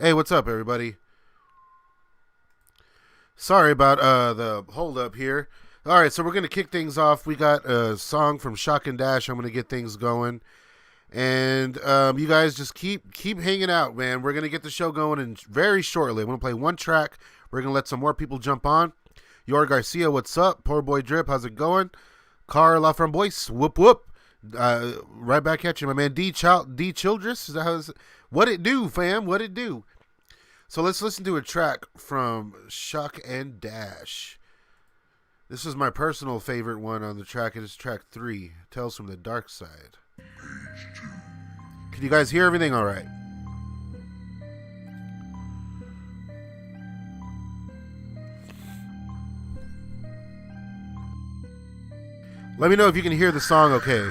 Hey, what's up, everybody? Sorry about the hold up here. All right, so we're gonna kick things off. We got a song from Shock and Dash. I'm gonna get things going, and you guys just keep hanging out, man. We're gonna get the show going in very shortly. I'm gonna play one track. We're gonna let some more people jump on. Yor Garcia, what's up? Poor boy Drip, how's it going? Car La Framboise, whoop whoop. Right back at you, my man. D Childress. Is that how what it do, fam? What it do? So let's listen to a track from Shock and Dash. This is my personal favorite one on the track. It is track 3, Tales from the Dark Side. Can you guys hear everything all right? Let me know if you can hear the song okay.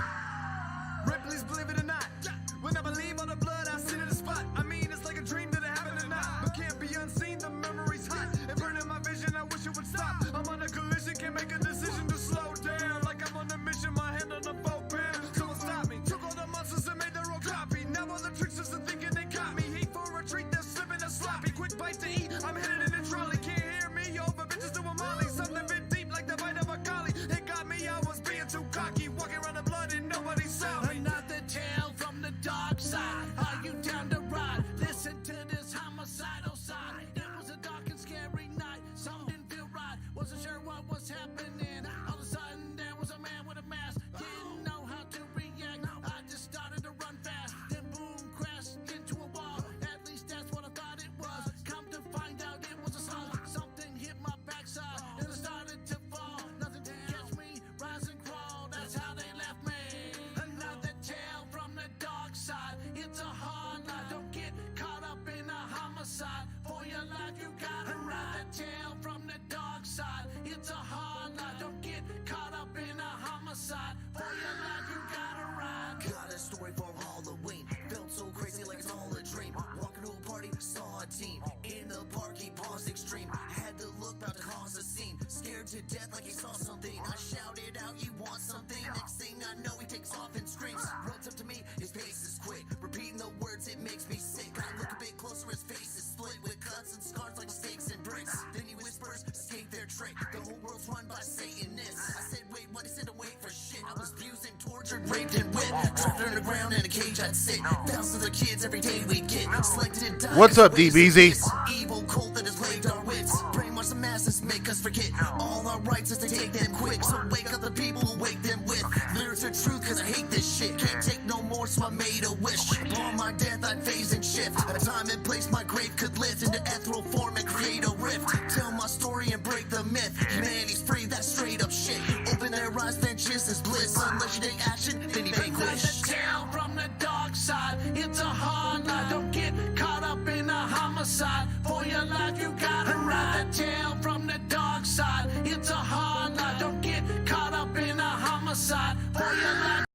What's up, DBZ? Evil cult that has laid our wits. Brainwash the masses, make us forget all our rights as they take them quick. So wake up the people who wake them with lyrics of truth, cause I hate this shit. Can't take no more, so I made a wish. Upon my death, I'd phase and shift. A time and place my grave could lift into ethereal form and create a rift. Tell my story and break the myth. Humanity's free, that's straight up shit. Open their eyes, then just is bliss. Unless you take action, then you vanquish. The tale from the dark side, it's a hard life. Don't get caught up in a homicide. For your life, you gotta ride. The tale from the dark side, it's a hard life. Don't get caught up in a homicide. For your life.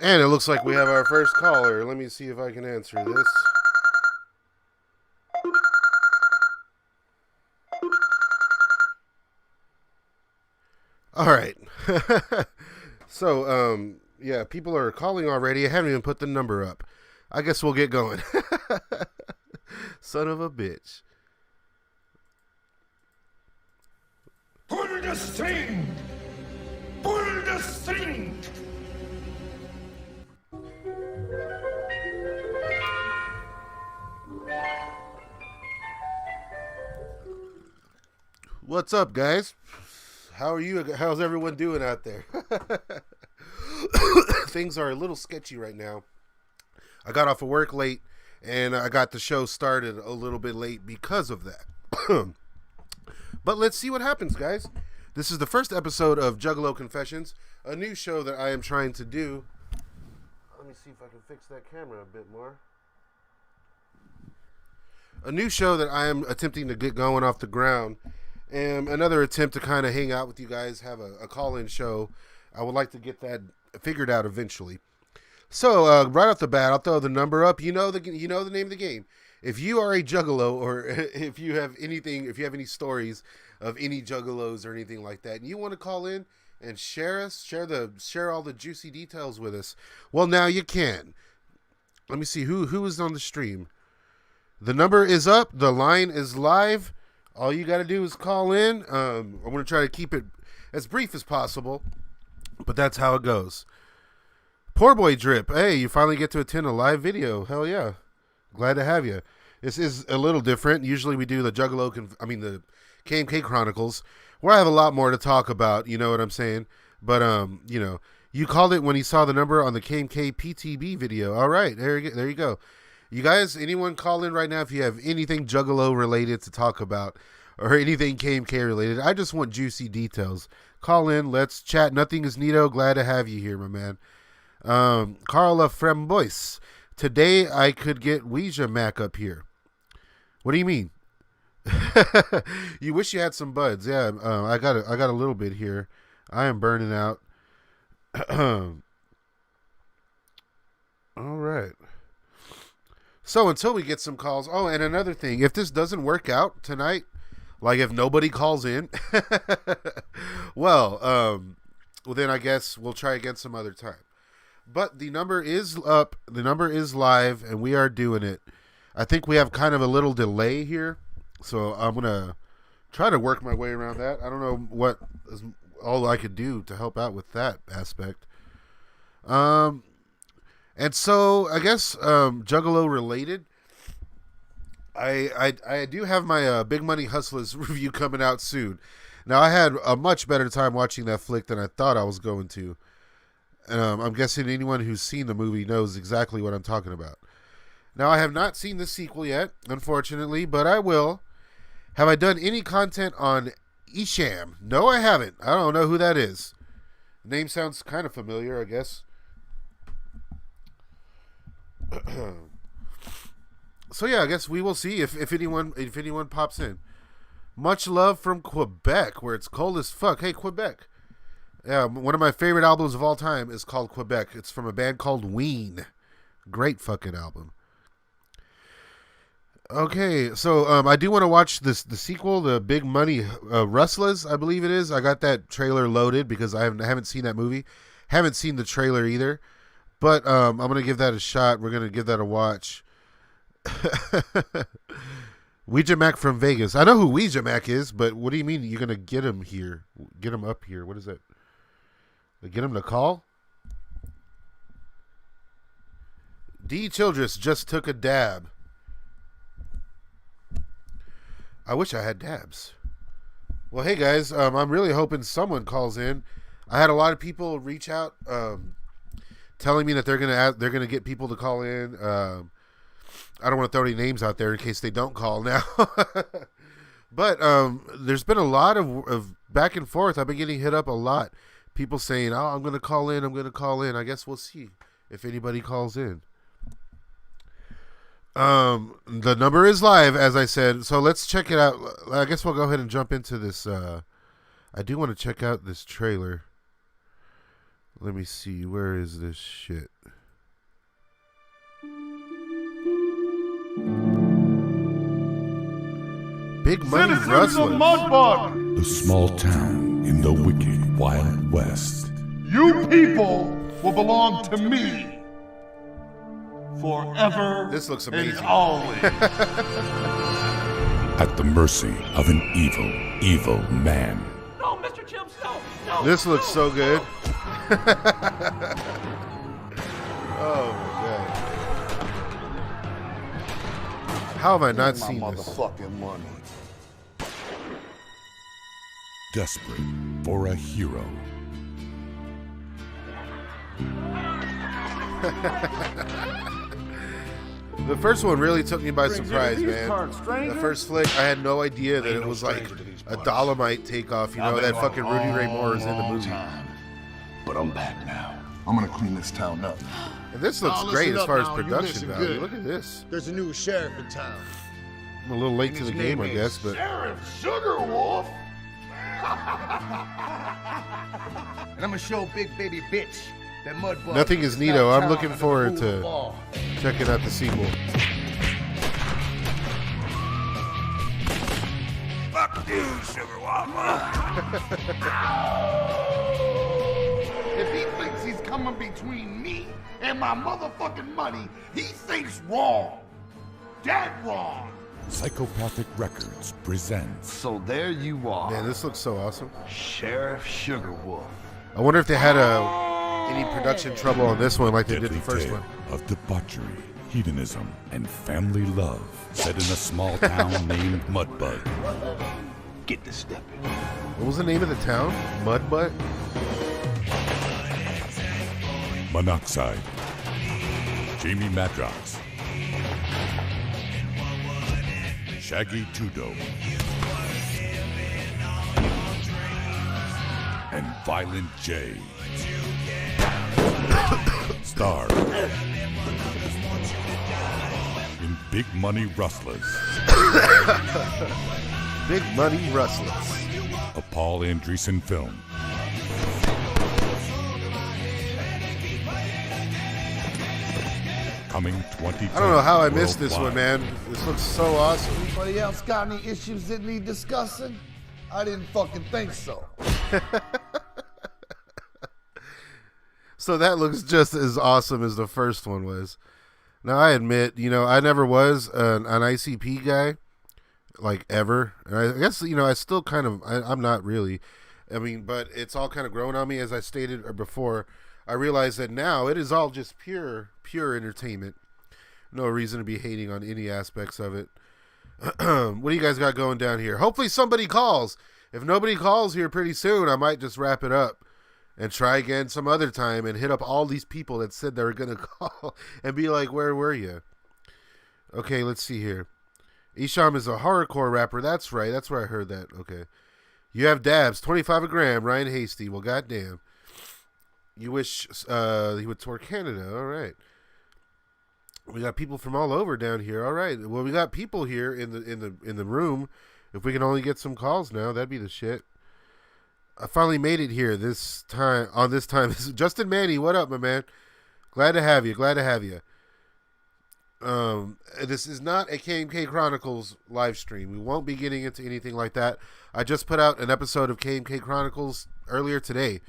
And it looks like we have our first caller. Let me see if I can answer this. All right. So, yeah, people are calling already. I haven't even put the number up. I guess we'll get going. Son of a bitch. Pull the string! Pull the string! What's up, guys? How are you? How's everyone doing out there? Things are a little sketchy right now. I got off of work late, and I got the show started a little bit late because of that. But let's see what happens, guys. This is the first episode of Juggalo Confessions, a new show that I am trying to do. Let me see if I can fix that camera a bit more. A new show that I am attempting to get going off the ground. And another attempt to kind of hang out with you guys, have a call-in show. I would like to get that figured out eventually. So right off the bat, I'll throw the number up. You know the name of the game. If you are a juggalo, or if you have any stories of any juggalos or anything like that, and you want to call in and share all the juicy details with us, well, now you can. Let me see who is on the stream. The number is up. The line is live. All you got to do is call in. I'm going to try to keep it as brief as possible, but that's how it goes. Poor Boy Drip. Hey, you finally get to attend a live video. Hell yeah. Glad to have you. This is a little different. Usually we do the the KMK Chronicles, where I have a lot more to talk about. You know what I'm saying? But, you called it when you saw the number on the KMK PTB video. All right. There you go. You guys, anyone call in right now if you have anything Juggalo related to talk about or anything KMK related. I just want juicy details. Call in. Let's chat. Nothing is neato. Glad to have you here, my man. Carla Frembois. Today I could get Ouija Mac up here. What do you mean? You wish you had some buds. Yeah, I got a little bit here. I am burning out. All right. So until we get some calls. Oh, and another thing, if this doesn't work out tonight, like if nobody calls in, well, then I guess we'll try again some other time. But the number is up, the number is live, and we are doing it. I think we have kind of a little delay here, so I'm gonna try to work my way around that. I don't know what is all I could do to help out with that aspect. And so I guess Juggalo related. I do have my Big Money Hustlers review coming out soon. Now I had a much better time watching that flick than I thought I was going to. I'm guessing anyone who's seen the movie knows exactly what I'm talking about. Now I have not seen the sequel yet, unfortunately, but I will. Have I done any content on Isham? No, I haven't. I don't know who that is. The name sounds kind of familiar, I guess. So yeah, I guess we will see if anyone pops in. Much love from Quebec, where it's cold as fuck. Hey, Quebec. Yeah, one of my favorite albums of all time is called Quebec. It's from a band called Ween. Great fucking album. Okay, so I do want to watch the sequel, the Big Money Rustlers, I believe it is. I got that trailer loaded because I haven't seen that movie. Haven't seen the trailer either. But I'm going to give that a shot. We're going to give that a watch. Ouija Mac from Vegas. I know who Ouija Mac is, but what do you mean you're going to get him here? Get him up here. What is that? Get him to call? D. Childress just took a dab. I wish I had dabs. Well, hey guys, I'm really hoping someone calls in. I had a lot of people reach out, telling me that they're gonna get people to call in. I don't want to throw any names out there in case they don't call now. But there's been a lot of back and forth. I've been getting hit up a lot. People saying, "Oh, I'm gonna call in. I'm gonna call in." I guess we'll see if anybody calls in. The number is live, as I said, so let's check it out. I guess we'll go ahead and jump into this. I do want to check out this trailer. Let me see. Where is this shit? Big Money Rustlers. The small town in the wicked Wild West. You people will belong to me. Forever. This looks amazing. And always. At the mercy of an evil man. No, Mr. Chimps, no. This looks so good. Oh my god. How have I not seen this? Motherfucking money. Desperate for a hero. The first one really took me by surprise, man. The first flick, I had no idea that it was like a Dolomite takeoff. You know, that fucking Rudy Ray Moore is in the movie. But I'm back now. I'm gonna clean this town up. And this looks great as far as production value. Look at this. There's a new sheriff in town. I'm a little late to the game, I guess, but Sheriff Sugar Wolf. And I'm gonna show Big Baby Bitch that mud bug. nothing is neato. I'm looking forward to checking out the sequel. Fuck you, Sugar Wolf. If he thinks he's coming coming between me and my motherfucking money, he thinks wrong. Dead wrong. Psychopathic Records presents. So there you are. Man, this looks so awesome. Sheriff Sugarwolf. I wonder if they had any production trouble on this one like they did Deadly the first tale one. of debauchery, hedonism, and family love set in a small town named Mudbug. Get to stepping. What was the name of the town? Mudbutt? Monoxide, Jamie Madrox, Shaggy Two-Dope, and Violent J. Star in Big Money Rustlers, Big Money Rustlers. a Paul Andreessen film. Coming 2020. I don't know how I missed this one, worldwide. man. This looks so awesome. Anybody else got any issues that need discussing? I didn't fucking think so. So that looks just as awesome as the first one was. Now, I admit, I never was an ICP guy, like, ever. And I guess, I still kind of, I'm not really. I mean, but it's all kind of grown on me, as I stated before. I realize that now it is all just pure entertainment. No reason to be hating on any aspects of it. What do you guys got going down here? Hopefully somebody calls. If nobody calls here pretty soon, I might just wrap it up and try again some other time and hit up all these people that said they were going to call and be like, where were you? Okay, let's see here. Isham is a horrorcore rapper. That's right. That's where I heard that. Okay. You have dabs, 25 a gram, Ryan Hasty. Well, goddamn. You wish he would tour Canada. All right. We got people from all over down here. All right. Well, we got people here in the room. If we can only get some calls now, that'd be the shit. I finally made it here this time. Justin Manny, what up, my man? Glad to have you. This is not a KMK Chronicles live stream. We won't be getting into anything like that. I just put out an episode of KMK Chronicles earlier today.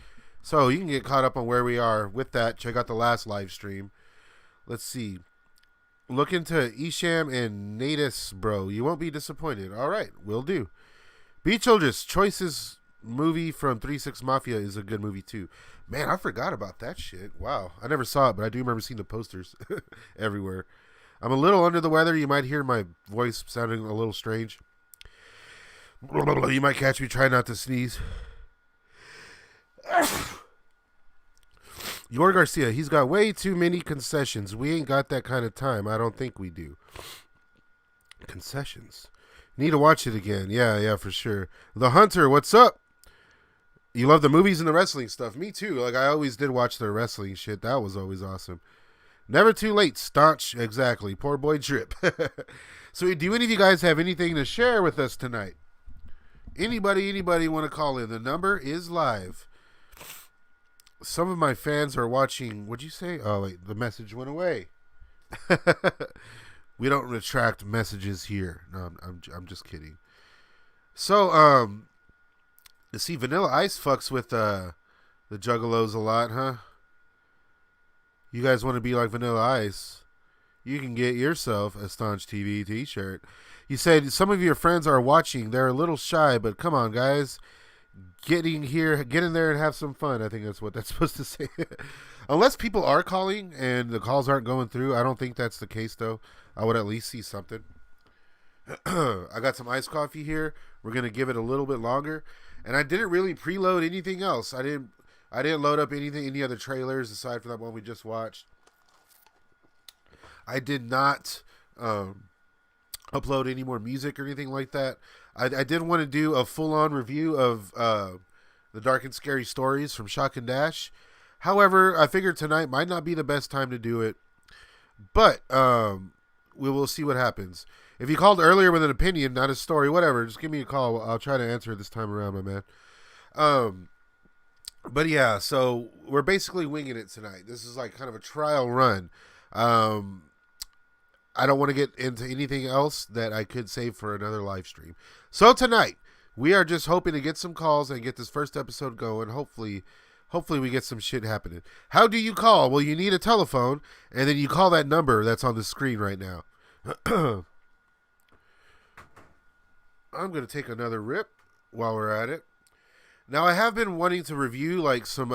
So you can get caught up on where we are with that. Check out the last live stream. Let's see. Look into Isham and Natus, bro. You won't be disappointed. All right, will do. Beach Childress, Choices movie from 3-6 Mafia is a good movie too. Man, I forgot about that shit. Wow. I never saw it, but I do remember seeing the posters everywhere. I'm a little under the weather. You might hear my voice sounding a little strange. You might catch me trying not to sneeze. Yor Garcia, he's got way too many concessions. We ain't got that kind of time. I don't think we do. Concessions. Need to watch it again. Yeah, for sure. The Hunter, what's up? You love the movies and the wrestling stuff. Me too. Like, I always did watch the wrestling shit. That was always awesome. Never too late. Staunch. Exactly. Poor boy Drip. So do any of you guys have anything to share with us tonight? Anybody want to call in? The number is live. Some of my fans are watching. What'd you say? Oh, wait. The message went away. We don't retract messages here. No, I'm just kidding. So, you see, Vanilla Ice fucks with the Juggalos a lot, huh? You guys want to be like Vanilla Ice? You can get yourself a Staunch TV t-shirt. You said some of your friends are watching. They're a little shy, but come on, guys. Get in there and have some fun. I think that's what that's supposed to say. Unless people are calling and the calls aren't going through. I don't think that's the case, though. I would at least see something. I got some iced coffee here. We're going to give it a little bit longer. And I didn't really preload anything else. I didn't load up any other trailers aside from that one we just watched. I did not upload any more music or anything like that. I did want to do a full-on review of the Dark and Scary Stories from Shock and Dash. However, I figured tonight might not be the best time to do it. But we will see what happens. If you called earlier with an opinion, not a story, whatever, just give me a call. I'll try to answer it this time around, my man. But yeah, so we're basically winging it tonight. This is like kind of a trial run. I don't want to get into anything else that I could save for another live stream. So tonight, we are just hoping to get some calls and get this first episode going. Hopefully hopefully we get some shit happening. How do you call? Well, you need a telephone, and then you call that number that's on the screen right now. I'm going to take another rip while we're at it. Now, I have been wanting to review like some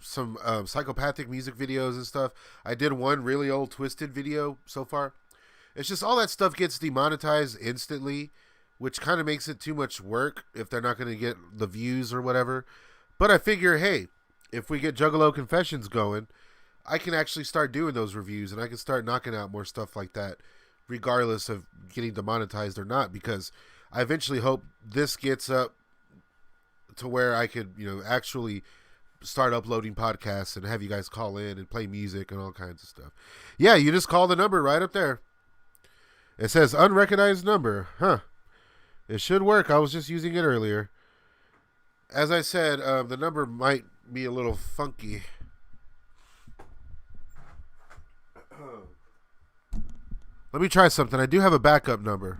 psychopathic music videos and stuff. I did one really old Twisted video so far. It's just all that stuff gets demonetized instantly, which kind of makes it too much work if they're not going to get the views or whatever. But I figure, hey, if we get Juggalo Confessions going, I can actually start doing those reviews, and I can start knocking out more stuff like that, regardless of getting demonetized or not, because I eventually hope this gets up to where I could, actually start uploading podcasts and have you guys call in and play music and all kinds of stuff. Yeah, you just call the number right up there. It says unrecognized number. Huh. It should work. I was just using it earlier. As I said, the number might be a little funky. Let me try something. I do have a backup number.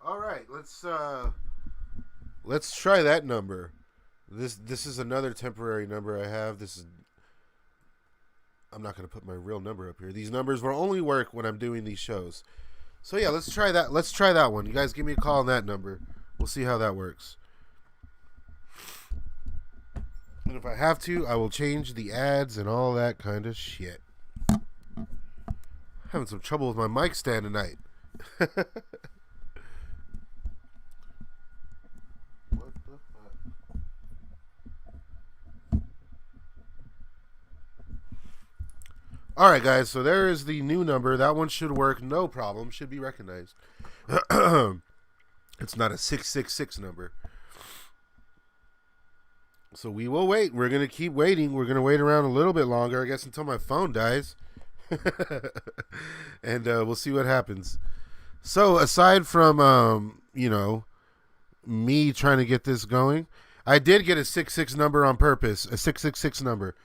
All right, let's try that number. This is another temporary number I have. I'm not going to put my real number up here. These numbers will only work when I'm doing these shows. So yeah, let's try that. Let's try that one. You guys give me a call on that number. We'll see how that works. And if I have to, I will change the ads and all that kind of shit. Having some trouble with my mic stand tonight. What the fuck? Alright guys, so there is the new number. That one should work, no problem. Should be recognized. It's not a 666 number. So we will wait. We're going to keep waiting. We're going to wait around a little bit longer, I guess, until my phone dies. And we'll see what happens. So aside from, me trying to get this going, I did get a 66 number on purpose, a 666 number.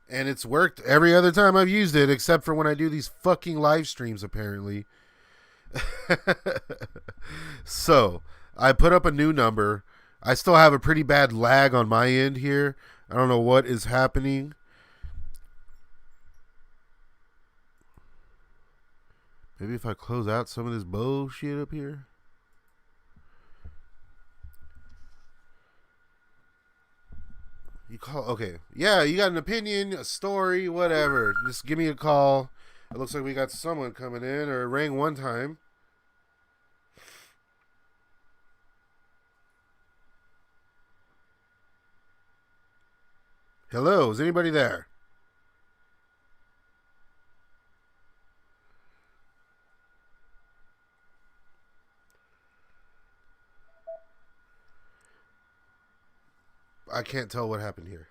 And it's worked every other time I've used it, except for when I do these fucking live streams, apparently. So I put up a new number. I still have a pretty bad lag on my end here. I don't know what is happening. Maybe if I close out some of this bullshit up here. You call, okay. Yeah, you got an opinion, a story, whatever. Just give me a call. It looks like we got someone coming in, or it rang one time. Hello, is anybody there? I can't tell what happened here.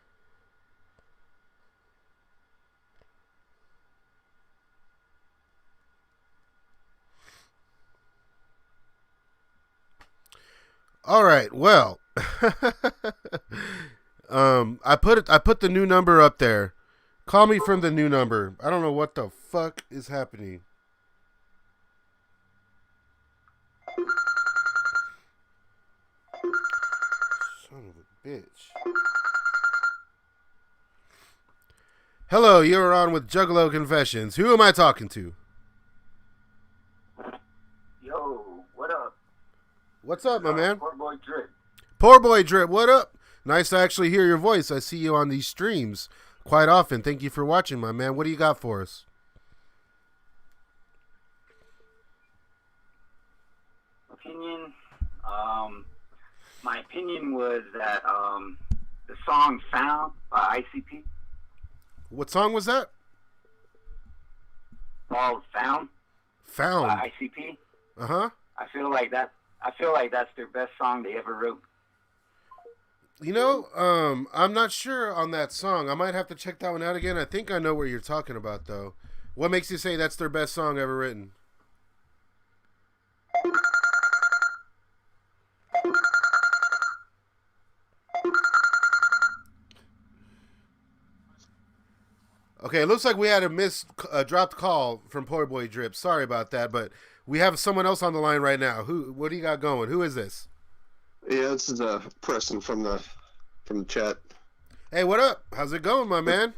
All right, well, I put the new number up there. Call me from the new number. I don't know what the fuck is happening. Son of a bitch. Hello, you're on with Juggalo Confessions. Who am I talking to? Yo, what up? What's up, my man? Poor boy Drip. Poor boy Drip, what up? Nice to actually hear your voice. I see you on these streams quite often. Thank you for watching, my man. What do you got for us? Opinion. My opinion was that the song "Found" by ICP. What song was that? Called "Found" Found. by ICP. Uh-huh. I feel like that's their best song they ever wrote. You know, I'm not sure on that song. I might have to check that one out again. I think I know what you're talking about, though. What makes you say that's their best song ever written? Okay, it looks like we had a dropped call from Poor Boy Drip. Sorry about that, but we have someone else on the line right now. What do you got going? Who is this? Yeah, this is Preston from the chat. Hey, what up? How's it going, my man?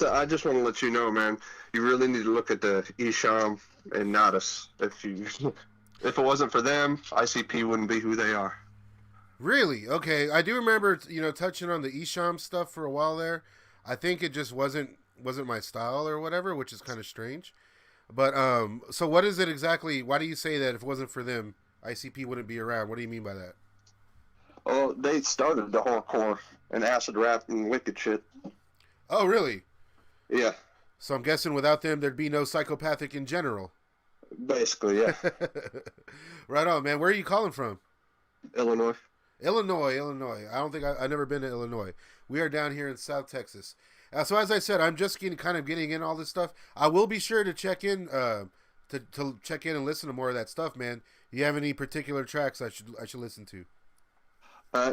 I just want to let you know, man. You really need to look at the Isham and Nadas. If it wasn't for them, ICP wouldn't be who they are. Really? Okay, I do remember touching on the Isham stuff for a while there. I think it just wasn't my style or whatever, which is kind of strange. But so what is it exactly? Why do you say that if it wasn't for them, ICP wouldn't be around? What do you mean by that? Oh, they started the hardcore and acid rap and wicked shit. Oh, really? Yeah. So I'm guessing without them, there'd be no Psychopathic in general. Basically, yeah. Right on, man. Where are you calling from? Illinois. Illinois. I don't think I've never been to Illinois. We are down here in South Texas. So as I said, I'm just getting in all this stuff. I will be sure to check in to check in and listen to more of that stuff, man. Do you have any particular tracks I should listen to?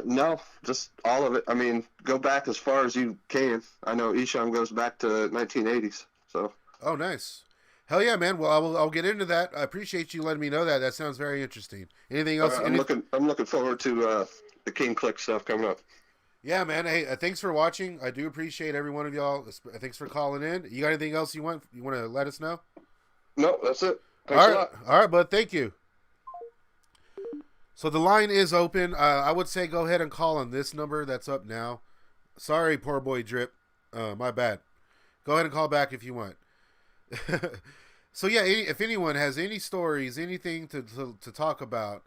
No, just all of it. I mean, go back as far as you can. I know Isham goes back to 1980s. So. Oh, nice. Hell yeah, man. Well, I'll get into that. I appreciate you letting me know that. That sounds very interesting. Anything else? I'm looking forward to the King Click stuff coming up. Yeah, man. Hey, thanks for watching. I do appreciate every one of y'all. Thanks for calling in. You got anything else you want to let us know? No, that's it. Thanks a lot. All right, bud. Thank you. So the line is open. I would say go ahead and call on this number that's up now. Sorry, Poor Boy Drip. My bad. Go ahead and call back if you want. So yeah, if anyone has any stories, anything to talk about,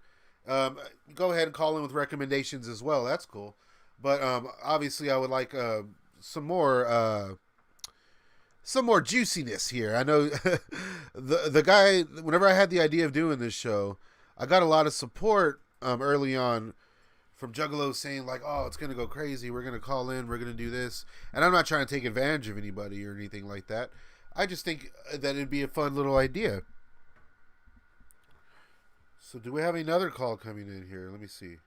go ahead and call in with recommendations as well. That's cool. But obviously, I would like some more juiciness here. I know the guy. Whenever I had the idea of doing this show, I got a lot of support early on from Juggalo saying like, "Oh, it's gonna go crazy. We're gonna call in. We're gonna do this." And I'm not trying to take advantage of anybody or anything like that. I just think that it'd be a fun little idea. So do we have another call coming in here? Let me see.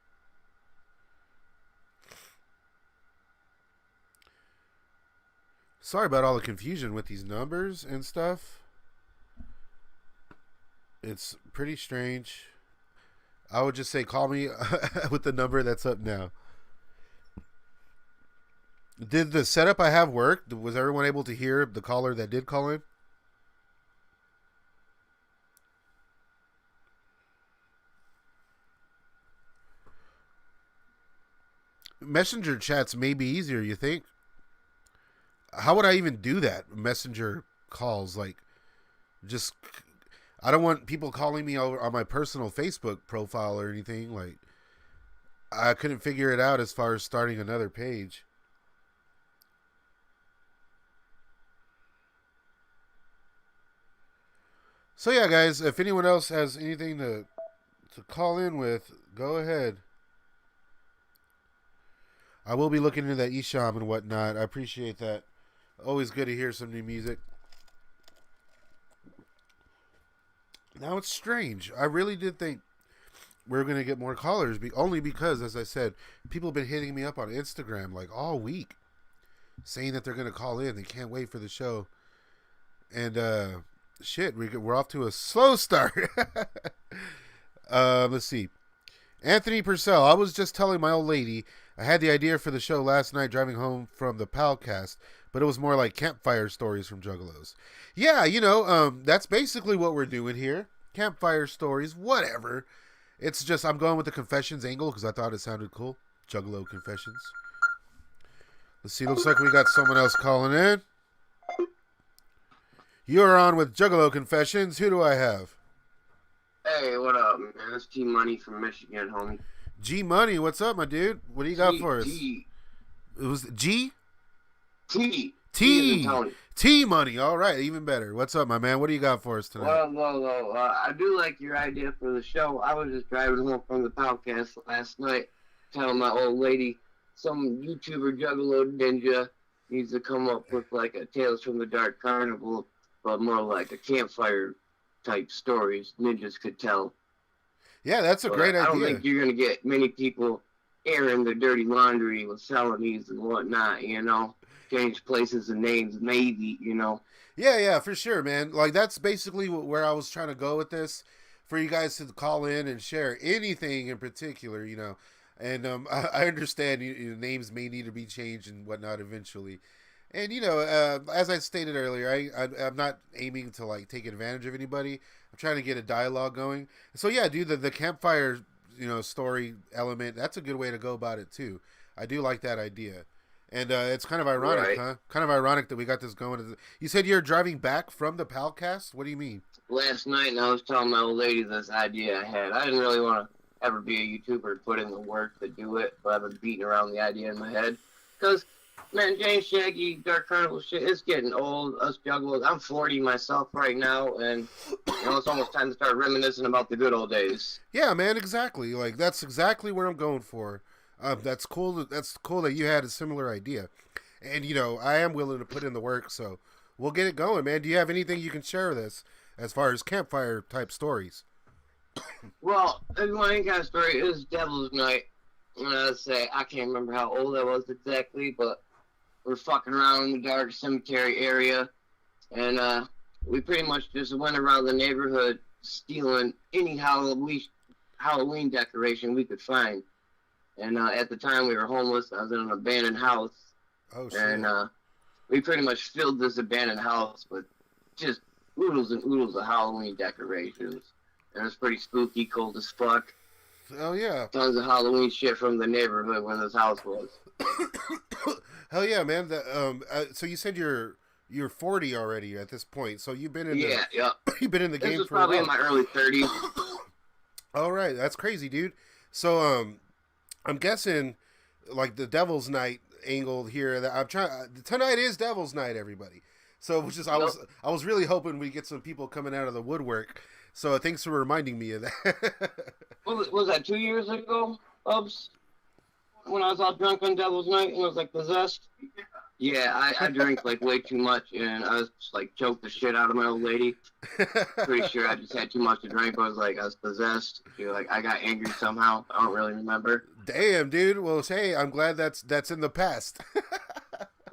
Sorry about all the confusion with these numbers and stuff. It's pretty strange. I would just say call me with the number that's up now. Did the setup I have work? Was everyone able to hear the caller that did call in? Messenger chats may be easier, you think? How would I even do that? Messenger calls, like, just, I don't want people calling me over on my personal Facebook profile or anything. Like, I couldn't figure it out as far as starting another page. So yeah, guys, if anyone else has anything to call in with, go ahead. I will be looking into that Isham and whatnot. I appreciate that. Always good to hear some new music. Now it's strange. I really did think we were going to get more callers, only because, as I said, people have been hitting me up on Instagram like all week, saying that they're going to call in. They can't wait for the show. And shit, we're off to a slow start. Let's see. Anthony Purcell. I was just telling my old lady I had the idea for the show last night driving home from the Palcast, but it was more like campfire stories from Juggalos. Yeah, that's basically what we're doing here. Campfire stories, whatever. It's just I'm going with the confessions angle because I thought it sounded cool. Juggalo Confessions. Let's see. Looks like we got someone else calling in. You're on with Juggalo Confessions. Who do I have? Hey, what up, man? It's G Money from Michigan, homie. G Money, what's up, my dude? What do you got for us? G. It was G? T. T Money. All right, even better. What's up, my man? What do you got for us tonight? Well, I do like your idea for the show. I was just driving home from the podcast last night, telling my old lady some YouTuber Juggalo Ninja needs to come up with like a Tales from the Dark Carnival, but more like a campfire type stories ninjas could tell. Yeah, that's a great idea. I don't think you're going to get many people airing their dirty laundry with felonies and whatnot, change places and names, maybe, you know. Yeah, for sure, man. Like, that's basically where I was trying to go with this, for you guys to call in and share anything in particular, you know. And I understand names may need to be changed and whatnot eventually. And, you know, as I stated earlier, I'm not aiming to, like, take advantage of anybody. I'm trying to get a dialogue going. So, yeah, dude, the campfire, you know, story element, that's a good way to go about it, too. I do like that idea. And it's kind of ironic, Right. huh? Kind of ironic that we got this going. You said you're driving back from the Palcast? What do you mean? Last night, and I was telling my old lady this idea I had. I didn't really want to ever be a YouTuber, put in the work to do it, but I've been beating around the idea in my head. Because, man, James Shaggy, Dark Carnival shit, it's getting old. Us juggalos, I'm 40 myself right now, and you know, it's almost time to start reminiscing about the good old days. Yeah, man, exactly. Like, that's exactly what I'm going for. That's cool. That's cool that you had a similar idea. And, you know, I am willing to put in the work, so we'll get it going, man. Do you have anything you can share with us as far as campfire type stories? Well, my kind of story is Devil's Night. And I say, I can't remember how old I was exactly, but we're fucking around in the dark cemetery area, and we pretty much just went around the neighborhood stealing any Halloween decoration we could find. And at the time we were homeless. I was in an abandoned house. Oh, shit. And we pretty much filled this abandoned house with just oodles and oodles of Halloween decorations. And it was pretty spooky, cold as fuck. Hell yeah. Tons of Halloween shit from the neighborhood where this house was. Hell yeah, man. So you said you're 40 already at this point. So you've been in Yeah. you've been in the This game was for a probably while. in my early 30s. All right, that's crazy, dude. So I'm guessing like the Devil's Night angle here. That I'm trying. Tonight is Devil's Night, everybody. So which is I was really hoping we get some people coming out of the woodwork. So thanks for reminding me of that. Was that 2 years ago, Ubs? When I was all drunk on Devil's Night and I was like possessed? Yeah, I drank like way too much and I was just like choked the shit out of my old lady. Pretty sure I just had too much to drink. I was possessed. She was like, I got angry somehow. I don't really remember. Damn, dude. Well, hey, I'm glad that's in the past.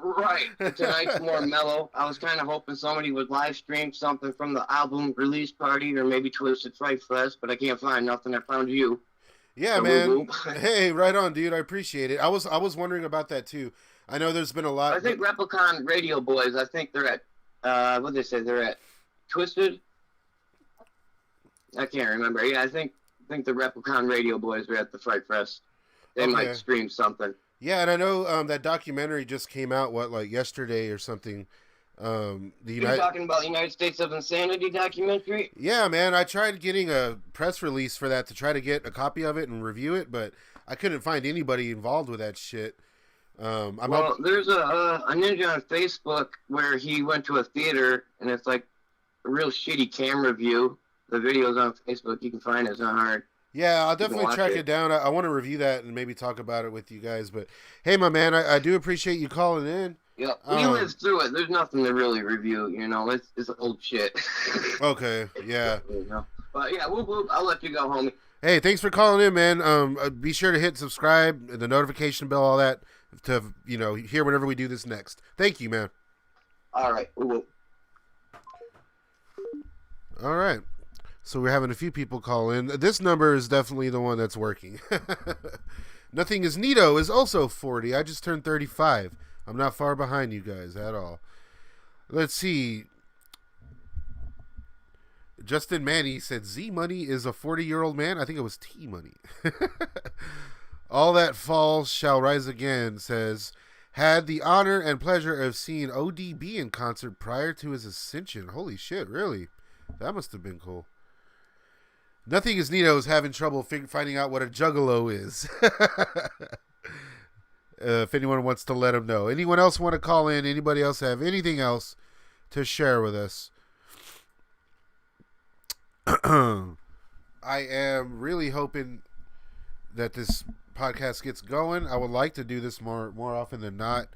Right. Tonight's more mellow. I was kind of hoping somebody would live stream something from the album release party or maybe Twisted Fright Fest, but I can't find nothing. I found you. Yeah, So man. Hey, right on, dude. I appreciate it. I was wondering about that too. I know there's been a lot. I think Replicon Radio Boys, I think they're at, what they say, they're at Twisted? I can't remember. Yeah, I think the Replicon Radio Boys are at the Fright Fest. They might stream something. Yeah, and I know that documentary just came out, like yesterday or something. You're talking about the United States of Insanity documentary? Yeah, man. I tried getting a press release for that to try to get a copy of it and review it, but I couldn't find anybody involved with that shit. There's a ninja on Facebook where he went to a theater, and it's like a real shitty camera view. The video's on Facebook. You can find it. It's not hard. Yeah, I'll definitely track it down. I want to review that and maybe talk about it with you guys. But hey, my man, I do appreciate you calling in. Yeah, we lived through it. There's nothing to really review. You know, it's old shit. Okay, yeah. You know? But yeah, I'll let you go, homie. Hey, thanks for calling in, man. Be sure to hit subscribe, the notification bell, all that, to hear whenever we do this next. Thank you, man. All right, All right. So we're having a few people call in. This number is definitely the one that's working. Nothing is Neato is also 40. I just turned 35. I'm not far behind you guys at all. Let's see. Justin Manny said Z Money is a 40-year-old man. I think it was T Money. All that falls shall rise again, says, had the honor and pleasure of seeing ODB in concert prior to his ascension. Holy shit, really? That must have been cool. Nothing is Neato is having trouble finding out what a juggalo is. If anyone wants to let him know. Anyone else want to call in? Anybody else have anything else to share with us? I am really hoping that this podcast gets going. I would like to do this more often than not.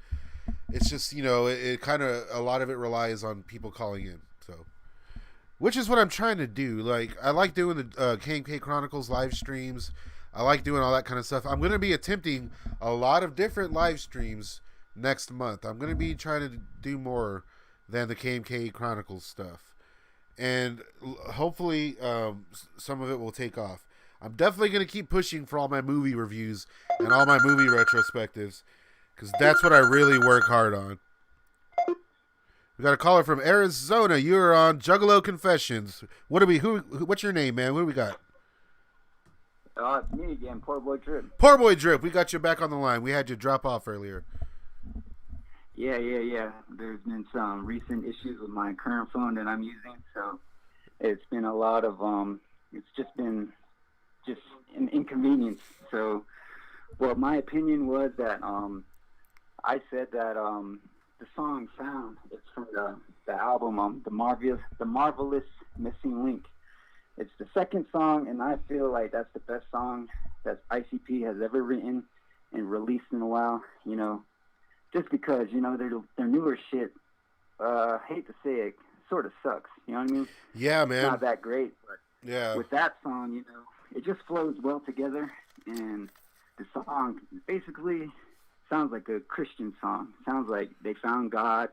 It's just, it kind of, a lot of it relies on people calling in. So, which is what I'm trying to do. Like, I like doing the KMK Chronicles live streams. I like doing all that kind of stuff. I'm going to be attempting a lot of different live streams next month. I'm going to be trying to do more than the KMK Chronicles stuff. And hopefully some of it will take off. I'm definitely going to keep pushing for all my movie reviews and all my movie retrospectives, because that's what I really work hard on. We got a caller from Arizona. You're on Juggalo Confessions. What's your name, man? What do we got? It's me again, Poor Boy Drip. Poor Boy Drip. We got you back on the line. We had you drop off earlier. Yeah. There's been some recent issues with my current phone that I'm using, so it's been a lot of it's just been an inconvenience. So, well, my opinion was that I said that the song "Found," it's from the album the Marvelous Missing Link. It's the second song, and I feel like that's the best song that ICP has ever written and released in a while. You know, just because their newer shit. I hate to say it, sort of sucks. You know what I mean? Yeah, man. It's not that great, but yeah, with that song, it just flows well together, and the song basically sounds like a Christian song. Sounds like they found God,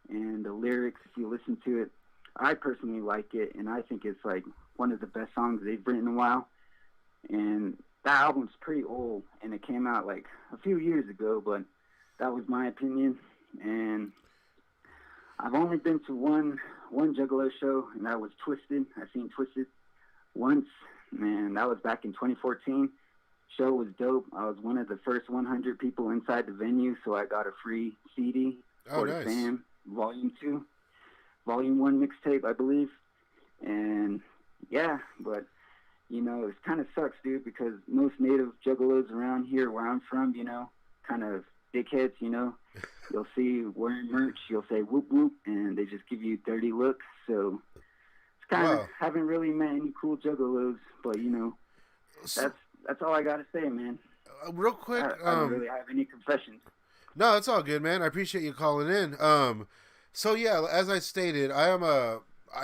and the lyrics, if you listen to it, I personally like it, and I think it's like one of the best songs they've written in a while. And that album's pretty old, and it came out like a few years ago, but that was my opinion. And I've only been to one Juggalo show, and that was Twisted. I've seen Twisted once, and that was back in 2014. Show was dope. I was one of the first 100 people inside the venue, so I got a free CD for the Fam Volume 2. Volume 1 mixtape, I believe. And yeah, but it kind of sucks, dude, because most native juggalos around here where I'm from, kind of dickheads, you'll see wearing merch, you'll say whoop whoop, and they just give you dirty looks. So it's kind of, haven't really met any cool juggalos, but that's all I gotta say, man. Real quick, I don't really have any confessions. No, it's all good, man. I appreciate you calling in. So yeah, as I stated, I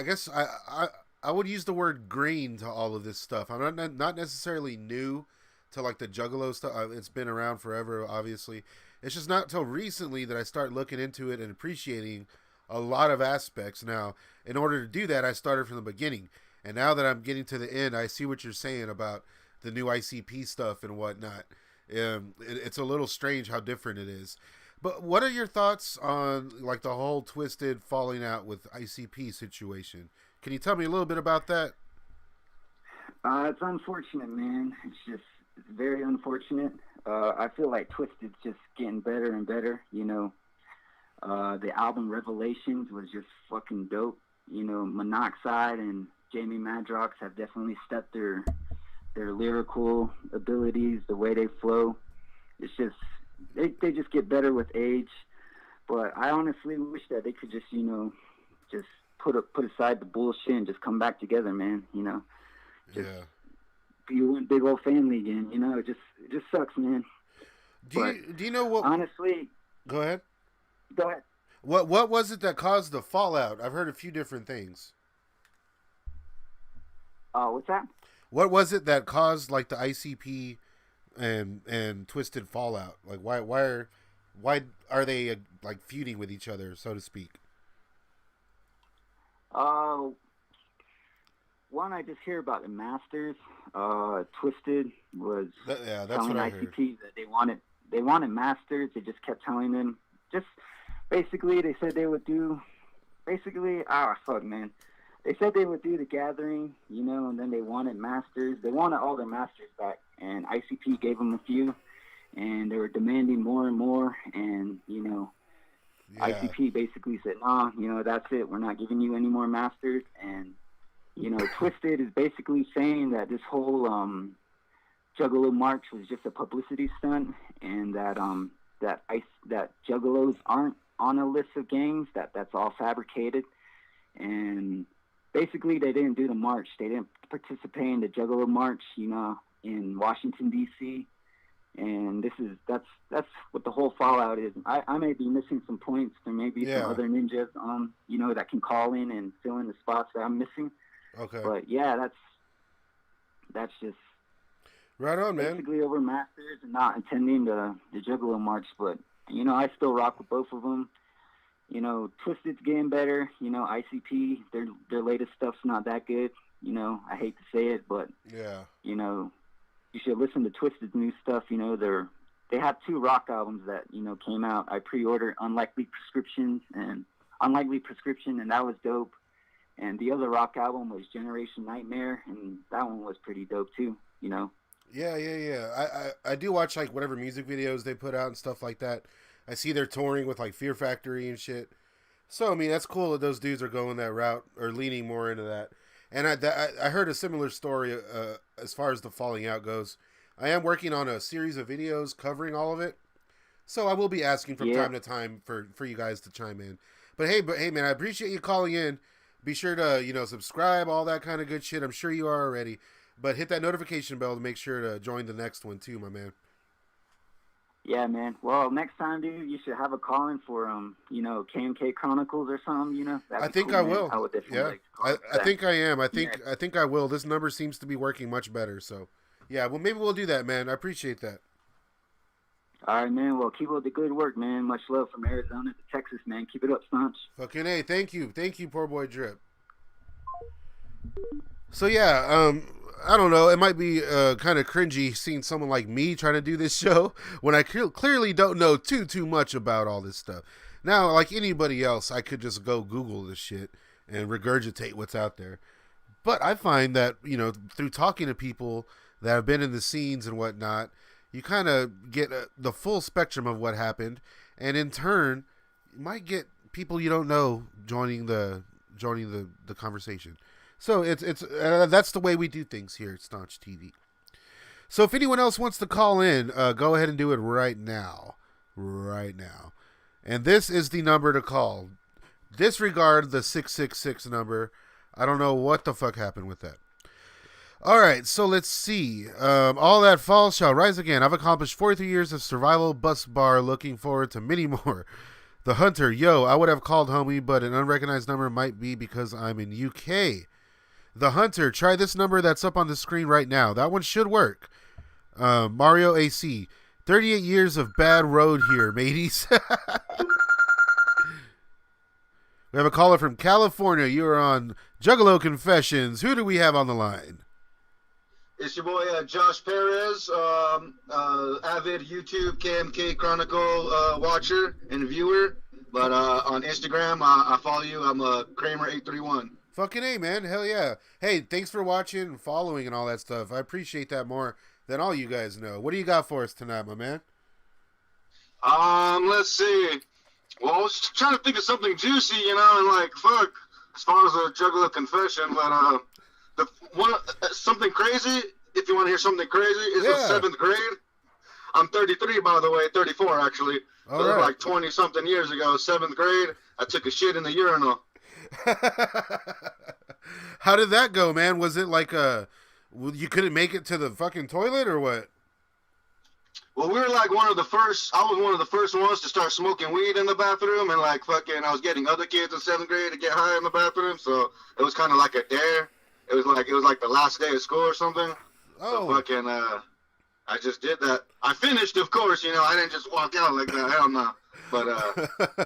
guess I would use the word green to all of this stuff. I'm not necessarily new to like the Juggalo stuff. It's been around forever, obviously. It's just not till recently that I start looking into it and appreciating a lot of aspects. Now, in order to do that, I started from the beginning, and now that I'm getting to the end, I see what you're saying about the new ICP stuff and whatnot. It's a little strange how different it is. But what are your thoughts on like the whole Twisted falling out with ICP situation? Can you tell me a little bit about that? It's unfortunate, man. It's very unfortunate. I feel like Twisted's just getting better and better. The album Revelations was just fucking dope. Monoxide and Jamie Madrox have definitely stepped their lyrical abilities, the way they flow. It's just they just get better with age. But I honestly wish that they could just just put aside the bullshit and just come back together, man. Just be one big old family again. It just sucks, man. Do you know what? Honestly, go ahead. Go ahead. What was it that caused the fallout? I've heard a few different things. What's that? What was it that caused like the ICP and Twisted fallout? Like why are they like feuding with each other, so to speak? One, I just hear about the masters. Twisted was telling ICP that they wanted masters. They just kept telling them, just basically they said they would do, they said they would do the gathering, and then they wanted masters. They wanted all their masters back, and ICP gave them a few, and they were demanding more and more, and ICP basically said, nah, that's it. We're not giving you any more masters. And Twisted is basically saying that this whole Juggalo March was just a publicity stunt, and that that Juggalos aren't on a list of gangs. That's all fabricated, and basically they didn't do the march. They didn't participate in the Juggalo March, in Washington D.C. And that's what the whole fallout is. I may be missing some points. There may be some other ninjas that can call in and fill in the spots that I'm missing. Okay. But yeah, that's just right on, man. Basically over masters and not attending the Juggalo March. But You know, I still rock with both of them. You know, Twisted's getting better. You know, ICP, their latest stuff's not that good. You know, I hate to say it, but yeah, you know, you should listen to Twisted's new stuff. You know, they have 2 rock albums that, you know, came out. I pre-ordered Unlikely Prescription, and that was dope. And the other rock album was Generation Nightmare, and that one was pretty dope too, you know. Yeah. I do watch like whatever music videos they put out and stuff like that. I see they're touring with like Fear Factory and shit. So I mean, that's cool that those dudes are going that route or leaning more into that. And I heard a similar story as far as the Falling Out goes. I am working on a series of videos covering all of it, so I will be asking from time to time for you guys to chime in. But hey, man, I appreciate you calling in. Be sure to, you know, subscribe, all that kind of good shit. I'm sure you are already. But hit that notification bell to make sure to join the next one too, my man. Yeah, man. Well, next time, dude, you should have a call in for you know, KMK Chronicles or something. You know, I think cool, I will. I would definitely like I think I am. I think I will. This number seems to be working much better. So, yeah. Well, maybe we'll do that, man. I appreciate that. All right, man. Well, keep up the good work, man. Much love from Arizona to Texas, man. Keep it up, Staunch. Fucking A. Thank you, poor boy Drip. So yeah, I don't know. It might be kind of cringy seeing someone like me trying to do this show when I clearly don't know too much about all this stuff. Now, like anybody else, I could just go Google this shit and regurgitate what's out there. But I find that, you know, through talking to people that have been in the scenes and whatnot, you kind of get the full spectrum of what happened, and in turn, you might get people you don't know joining the conversation. So it's that's the way we do things here at Staunch TV. So if anyone else wants to call in, go ahead and do it right now. And this is the number to call. Disregard the 666 number. I don't know what the fuck happened with that. All right, so let's see. All that falls shall rise again. I've accomplished 43 years of survival bus bar. Looking forward to many more. The Hunter, yo, I would have called homie, but an unrecognized number might be because I'm in UK. The Hunter, try this number that's up on the screen right now. That one should work. Mario AC, 38 years of bad road here, mateys. We have a caller from California. You are on Juggalo Confessions. Who do we have on the line? It's your boy Josh Perez, avid YouTube KMK Chronicle watcher and viewer. But on Instagram, I follow you. I'm Kramer831. Fucking A, man. Hell yeah. Hey, thanks for watching and following and all that stuff. I appreciate that more than all you guys know. What do you got for us tonight, my man? Let's see. Well, I was trying to think of something juicy, you know, and like, fuck, as far as a Juggalo Confession, but something crazy, if you want to hear something crazy, is in 7th grade. I'm 33, by the way, 34 actually. All so right. Like 20-something years ago, 7th grade, I took a shit in the urinal. How did that go, man? Was it like you couldn't make it to the fucking toilet or what? Well, we were like I was one of the first ones to start smoking weed in the bathroom, and like fucking I was getting other kids in 7th grade to get high in the bathroom, so it was kind of like a dare. It was like the last day of school or something. Oh. So fucking I just did that. I finished, of course, you know, I didn't just walk out like that, hell no. But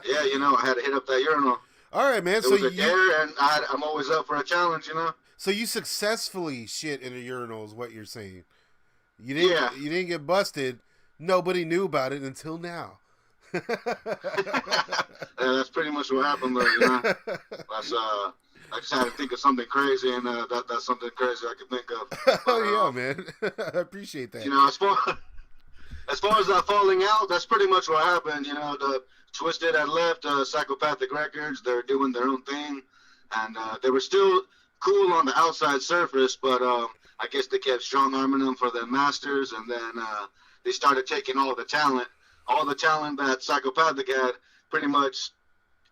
yeah, you know, I had to hit up that urinal. All right, man. It was a dare, and I'm always up for a challenge, you know. So you successfully shit in a urinal is what you're saying. You didn't get busted. Nobody knew about it until now. Yeah, that's pretty much what happened, though, you know. That's I just had to think of something crazy, and that's something crazy I could think of. Oh yeah, man. I appreciate that. You know, as far as that falling out, that's pretty much what happened. You know, the Twisted had left Psychopathic Records. They're doing their own thing, and they were still cool on the outside surface, but I guess they kept strong-arming them for their masters, and then they started taking all the talent that Psychopathic had. Pretty much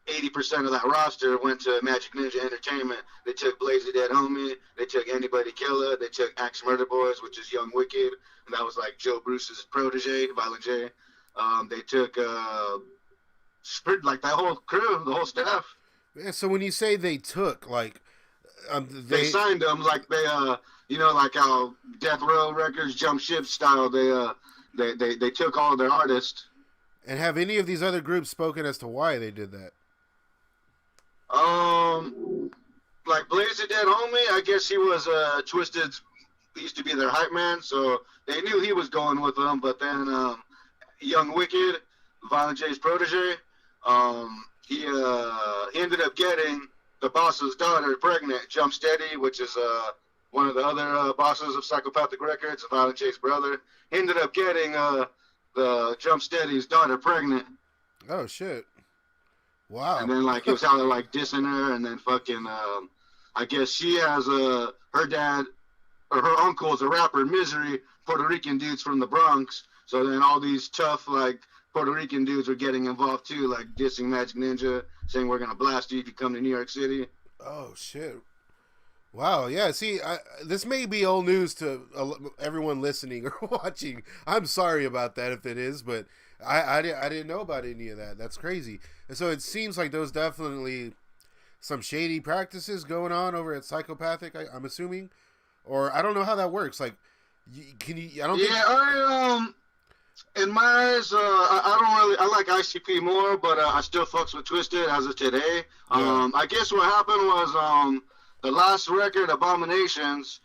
80% of that roster went to Magic Ninja Entertainment. They took Blazy Dead Homie, they took Anybody Killer, they took Axe Murder Boys, which is Young Wicked, and that was like Joe Bruce's protege, Violent J. They took like that whole crew, the whole staff. Yeah, so when you say they took, like, they signed them, like they, you know, like how Death Row Records, Jump Ship style. They took all their artists. And have any of these other groups spoken as to why they did that? Like Blaze the Dead Homie, I guess he was Twisted. He used to be their hype man, so they knew he was going with them. But then Young Wicked, Violent J's protege, he ended up getting the boss's daughter pregnant, Jump Steady, which is one of the other bosses of Psychopathic Records, Violent J's brother. He ended up getting the Jump Steady's daughter pregnant. Oh shit! Wow. And then like he was out there like dissing her, and then fucking I guess she has her dad or her uncle is a rapper, Misery, Puerto Rican dudes from the Bronx. So then all these tough like Puerto Rican dudes were getting involved too, like dissing Magic Ninja, saying we're gonna blast you if you come to New York City. Oh shit! Wow, yeah. See, this may be old news to everyone listening or watching. I'm sorry about that if it is, but I didn't know about any of that. That's crazy. And so it seems like there's definitely some shady practices going on over at Psychopathic. I'm assuming, or I don't know how that works. Like, can you? I don't. Yeah, in my eyes, I don't really. I like ICP more, but I still fucks with Twisted as of today. Yeah. I guess what happened was the last record, Abominations,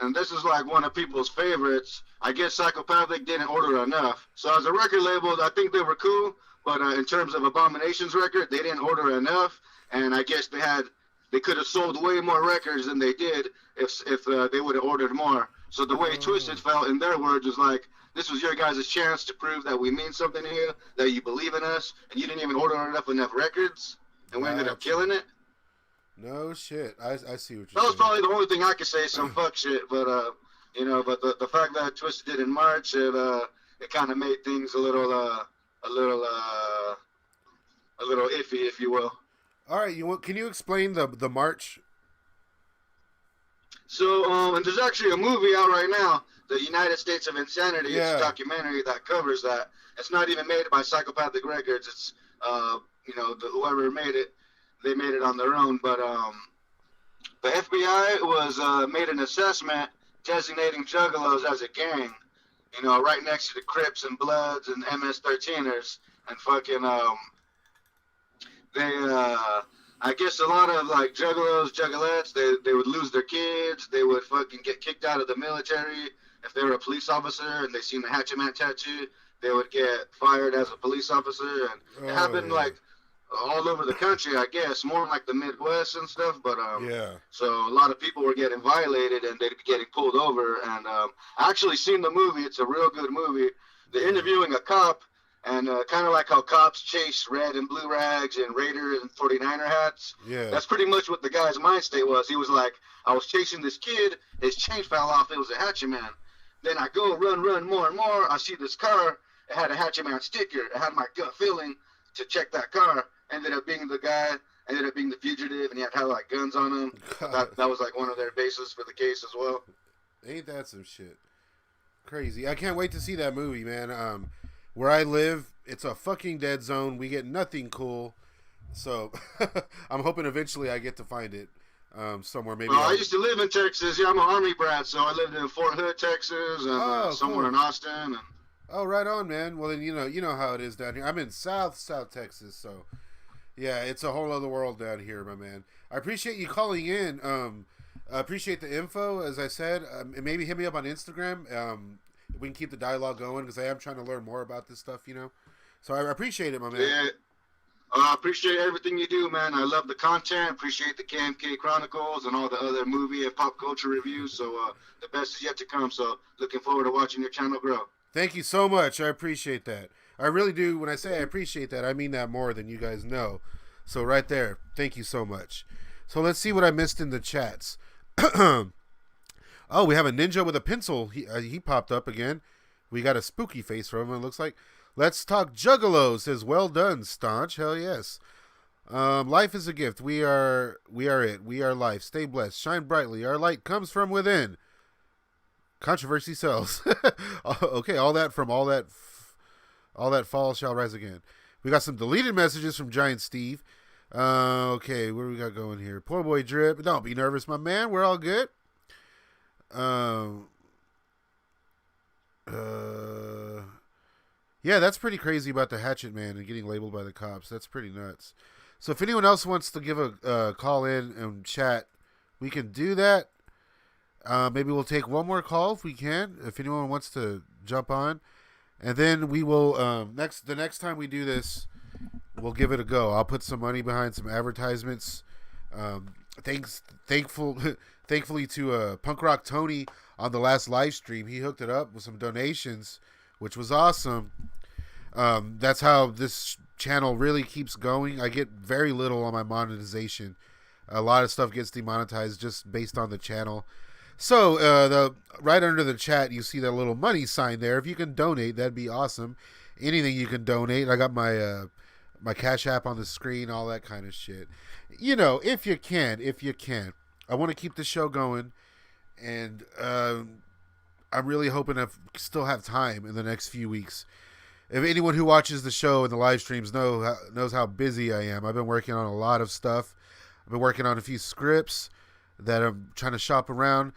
and this is like one of people's favorites. I guess Psychopathic didn't order enough. So as a record label, I think they were cool, but in terms of Abominations record, they didn't order enough, and I guess they could have sold way more records than they did if they would have ordered more. So the way Twisted felt, in their words, was like, this was your guys' chance to prove that we mean something to you, that you believe in us, and you didn't even order enough records, and we ended up killing it. No shit. I see what you're saying. That was probably the only thing I could say, some fuck shit, but but the fact that Twisted did in March, it kind of made things a little iffy, if you will. All right, can you explain the march? So, and there's actually a movie out right now, The United States of Insanity. Yeah. It's a documentary that covers that. It's not even made by Psychopathic Records. It's whoever made it, they made it on their own. But the FBI was made an assessment designating Juggalos as a gang, right next to the Crips and Bloods and MS-13ers, and fucking I guess a lot of like Juggalos, Juggalettes, they would lose their kids. They would fucking get kicked out of the military if they were a police officer and they seen the Hatchet Man tattoo. They would get fired as a police officer, and it happened like all over the country, I guess, more in like the Midwest and stuff. But so a lot of people were getting violated and they'd be getting pulled over. And I actually seen the movie. It's a real good movie. They're interviewing a cop. And kind of like how cops chase red and blue rags and Raider and 49er hats. Yeah. That's pretty much what the guy's mind state was. He was like, I was chasing this kid. His chain fell off. It was a Hatchet Man. Then I go run more and more. I see this car. It had a Hatchet Man sticker. It had my gut feeling to check that car. Ended up being the guy. Ended up being the fugitive. And he had like guns on him. That was like one of their bases for the case as well. Ain't that some shit? Crazy. I can't wait to see that movie, man. Where I live, it's a fucking dead zone. We get nothing cool. So I'm hoping eventually I get to find it somewhere. Maybe. I used to live in Texas. Yeah, I'm an Army brat, so I lived in Fort Hood, Texas, and somewhere cool. in Austin. And... Oh, right on, man. Well, then you know how it is down here. I'm in South Texas, so yeah, it's a whole other world down here, my man. I appreciate you calling in. I appreciate the info, as I said. Maybe hit me up on Instagram. We can keep the dialogue going because I am trying to learn more about this stuff, So I appreciate it, my man. Yeah, I appreciate everything you do, man. I love the content. Appreciate the KMK Chronicles and all the other movie and pop culture reviews. So the best is yet to come. So looking forward to watching your channel grow. Thank you so much. I appreciate that. I really do. When I say I appreciate that, I mean that more than you guys know. So right there, thank you so much. So let's see what I missed in the chats. Oh, we have a ninja with a pencil. He popped up again. We got a spooky face from him, it looks like. Let's talk Juggalo. Says, well done, staunch. Hell yes. Life is a gift. We are it. We are life. Stay blessed. Shine brightly. Our light comes from within. Controversy sells. Okay, all that fall shall rise again. We got some deleted messages from Giant Steve. Okay, what do we got going here? Poor boy Drip. Don't be nervous, my man. We're all good. Yeah, that's pretty crazy about the Hatchet Man and getting labeled by the cops. That's pretty nuts. So if anyone else wants to give a call in and chat, we can do that. Maybe we'll take one more call if we can. If anyone wants to jump on, and then we will the next time we do this, we'll give it a go. I'll put some money behind some advertisements. Thankfully to Punk Rock Tony on the last live stream, he hooked it up with some donations, which was awesome. That's how this channel really keeps going. I get very little on my monetization. A lot of stuff gets demonetized just based on the channel. So right under the chat, you see that little money sign there. If you can donate, that'd be awesome. Anything you can donate. I got my my Cash App on the screen, all that kind of shit. You know, if you can. I want to keep the show going, and I'm really hoping to still have time in the next few weeks. If anyone who watches the show and the live streams knows how busy I am. I've been working on a lot of stuff. I've been working on a few scripts that I'm trying to shop around.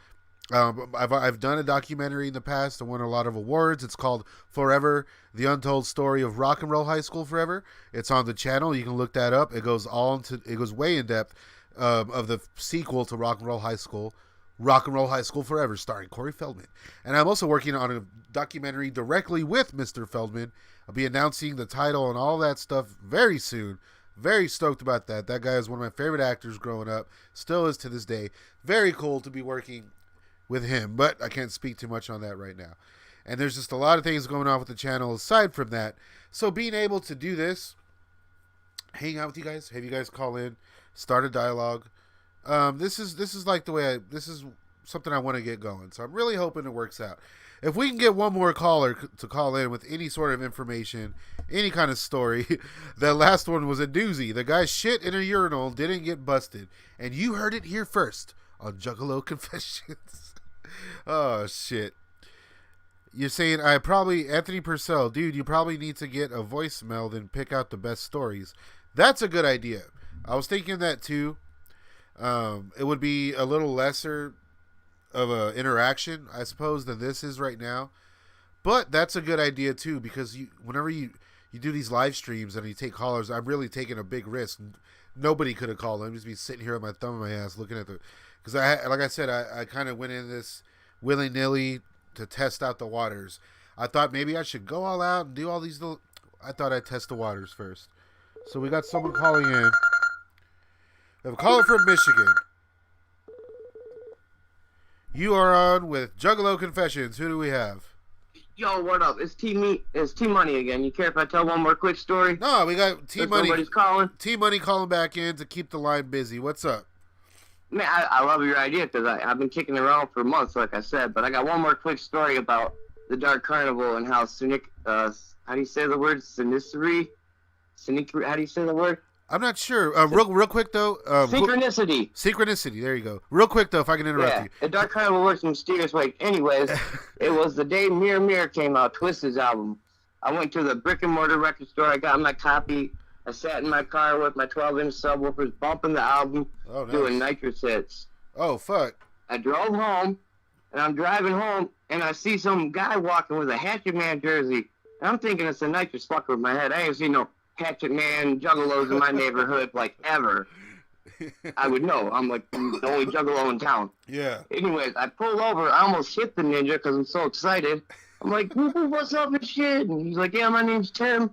I've done a documentary in the past. I won a lot of awards. It's called Forever, The Untold Story of Rock and Roll High School Forever. It's on the channel. You can look that up. It goes way in depth of the sequel to Rock and Roll High School Forever, starring Corey Feldman. And I'm also working on a documentary directly with Mr. Feldman. I'll be announcing the title and all that stuff very soon. Very stoked about that. That guy is one of my favorite actors growing up. Still is to this day. Very cool to be working with him, but I can't speak too much on that right now. And there's just a lot of things going on with the channel aside from that. So being able to do this, hang out with you guys, have you guys call in, start a dialogue. This is like the way this is something I want to get going. So I'm really hoping it works out. If we can get one more caller to call in with any sort of information, any kind of story, that last one was a doozy. The guy shit in a urinal, didn't get busted. And you heard it here first on Juggalo Confessions. Oh, shit. You're saying, Anthony Purcell, dude, you probably need to get a voicemail, then pick out the best stories. That's a good idea. I was thinking that too. It would be a little lesser of a interaction, I suppose, than this is right now. But that's a good idea too, because whenever you do these live streams and you take callers, I'm really taking a big risk. Nobody could have called. I'm just be sitting here with my thumb in my ass looking at because like I said, I kind of went in this willy-nilly to test out the waters. I thought maybe I should go all out and do all these little. I thought I'd test the waters first. So we got someone calling in. We have a caller from Michigan. You are on with Juggalo Confessions. Who do we have? Yo, what up? It's T Money again. You care if I tell one more quick story? No, we got T Money. Somebody's calling. T Money calling back in to keep the line busy. What's up? Man, I love your idea because I've been kicking it around for months, like I said. But I got one more quick story about the Dark Carnival and how how do you say the word? Sinistery? How do you say the word? I'm not sure. Real quick, though. Synchronicity. Synchronicity. There you go. Real quick, though, if I can interrupt you. The Dark Carnival works in mysterious ways. Anyways, it was the day Mirror Mirror came out, Twisted's album. I went to the brick and mortar record store. I got my copy. I sat in my car with my 12-inch subwoofers, bumping the album, doing nitrous hits. Oh, fuck. I drove home, and I'm driving home, and I see some guy walking with a Hatchet Man jersey. And I'm thinking it's a nitrous fucker with my head. I ain't seen no Hatchet Man juggalos in my neighborhood, like, ever. I would know. I'm, like, the only juggalo in town. Yeah. Anyways, I pulled over. I almost hit the ninja because I'm so excited. I'm like, what's up and shit? And he's like, yeah, my name's Tim.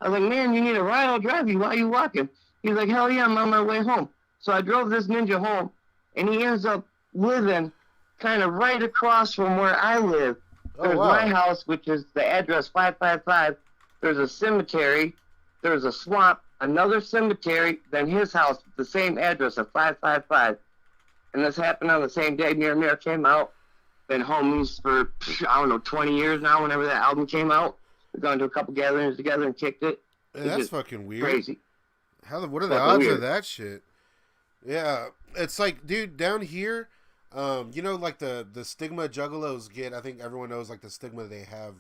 I was like, man, you need a ride? I'll drive you. Why are you walking? He's like, hell yeah, I'm on my way home. So I drove this ninja home, and he ends up living kind of right across from where I live. There's my house, which is the address 555. There's a cemetery. There's a swamp, another cemetery, then his house, the same address of 555. And this happened on the same day Mirror Mirror came out. Been homies for, 20 years now, whenever that album came out. We've gone to a couple gatherings together and kicked it. Hey, that's fucking weird. Crazy. What are the odds of that shit? Yeah, it's like, dude, down here, like the stigma juggalos get. I think everyone knows like the stigma they have.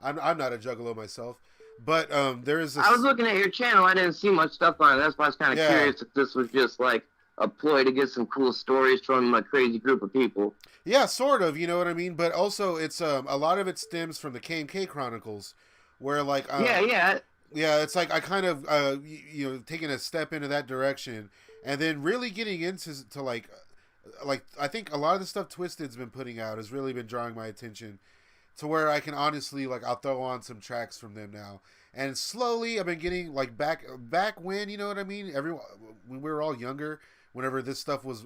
I'm not a juggalo myself, but there is. I was looking at your channel. I didn't see much stuff on it. That's why I was kind of curious if this was just like a ploy to get some cool stories from a crazy group of people. Yeah, sort of. You know what I mean? But also, it's a lot of it stems from the KMK Chronicles, where like yeah, it's like I kind of taking a step into that direction, and then really getting into like I think a lot of the stuff Twisted's been putting out has really been drawing my attention to where I can honestly like I'll throw on some tracks from them now, and slowly I've been getting like back when, you know what I mean, when we were all younger, whenever this stuff was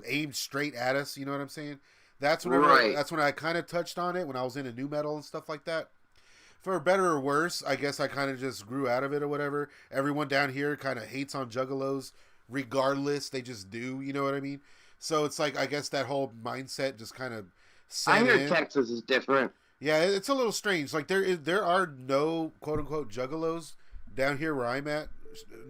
aimed straight at us, you know what I'm saying. That's when I kind of touched on it when I was into new metal and stuff like that. For better or worse, I guess I kind of just grew out of it or whatever. Everyone down here kind of hates on Juggalos regardless. They just do, you know what I mean? So it's like, I guess that whole mindset just kind of set in. I hear Texas is different. Yeah, it's a little strange. Like there are no quote unquote Juggalos down here where I'm at.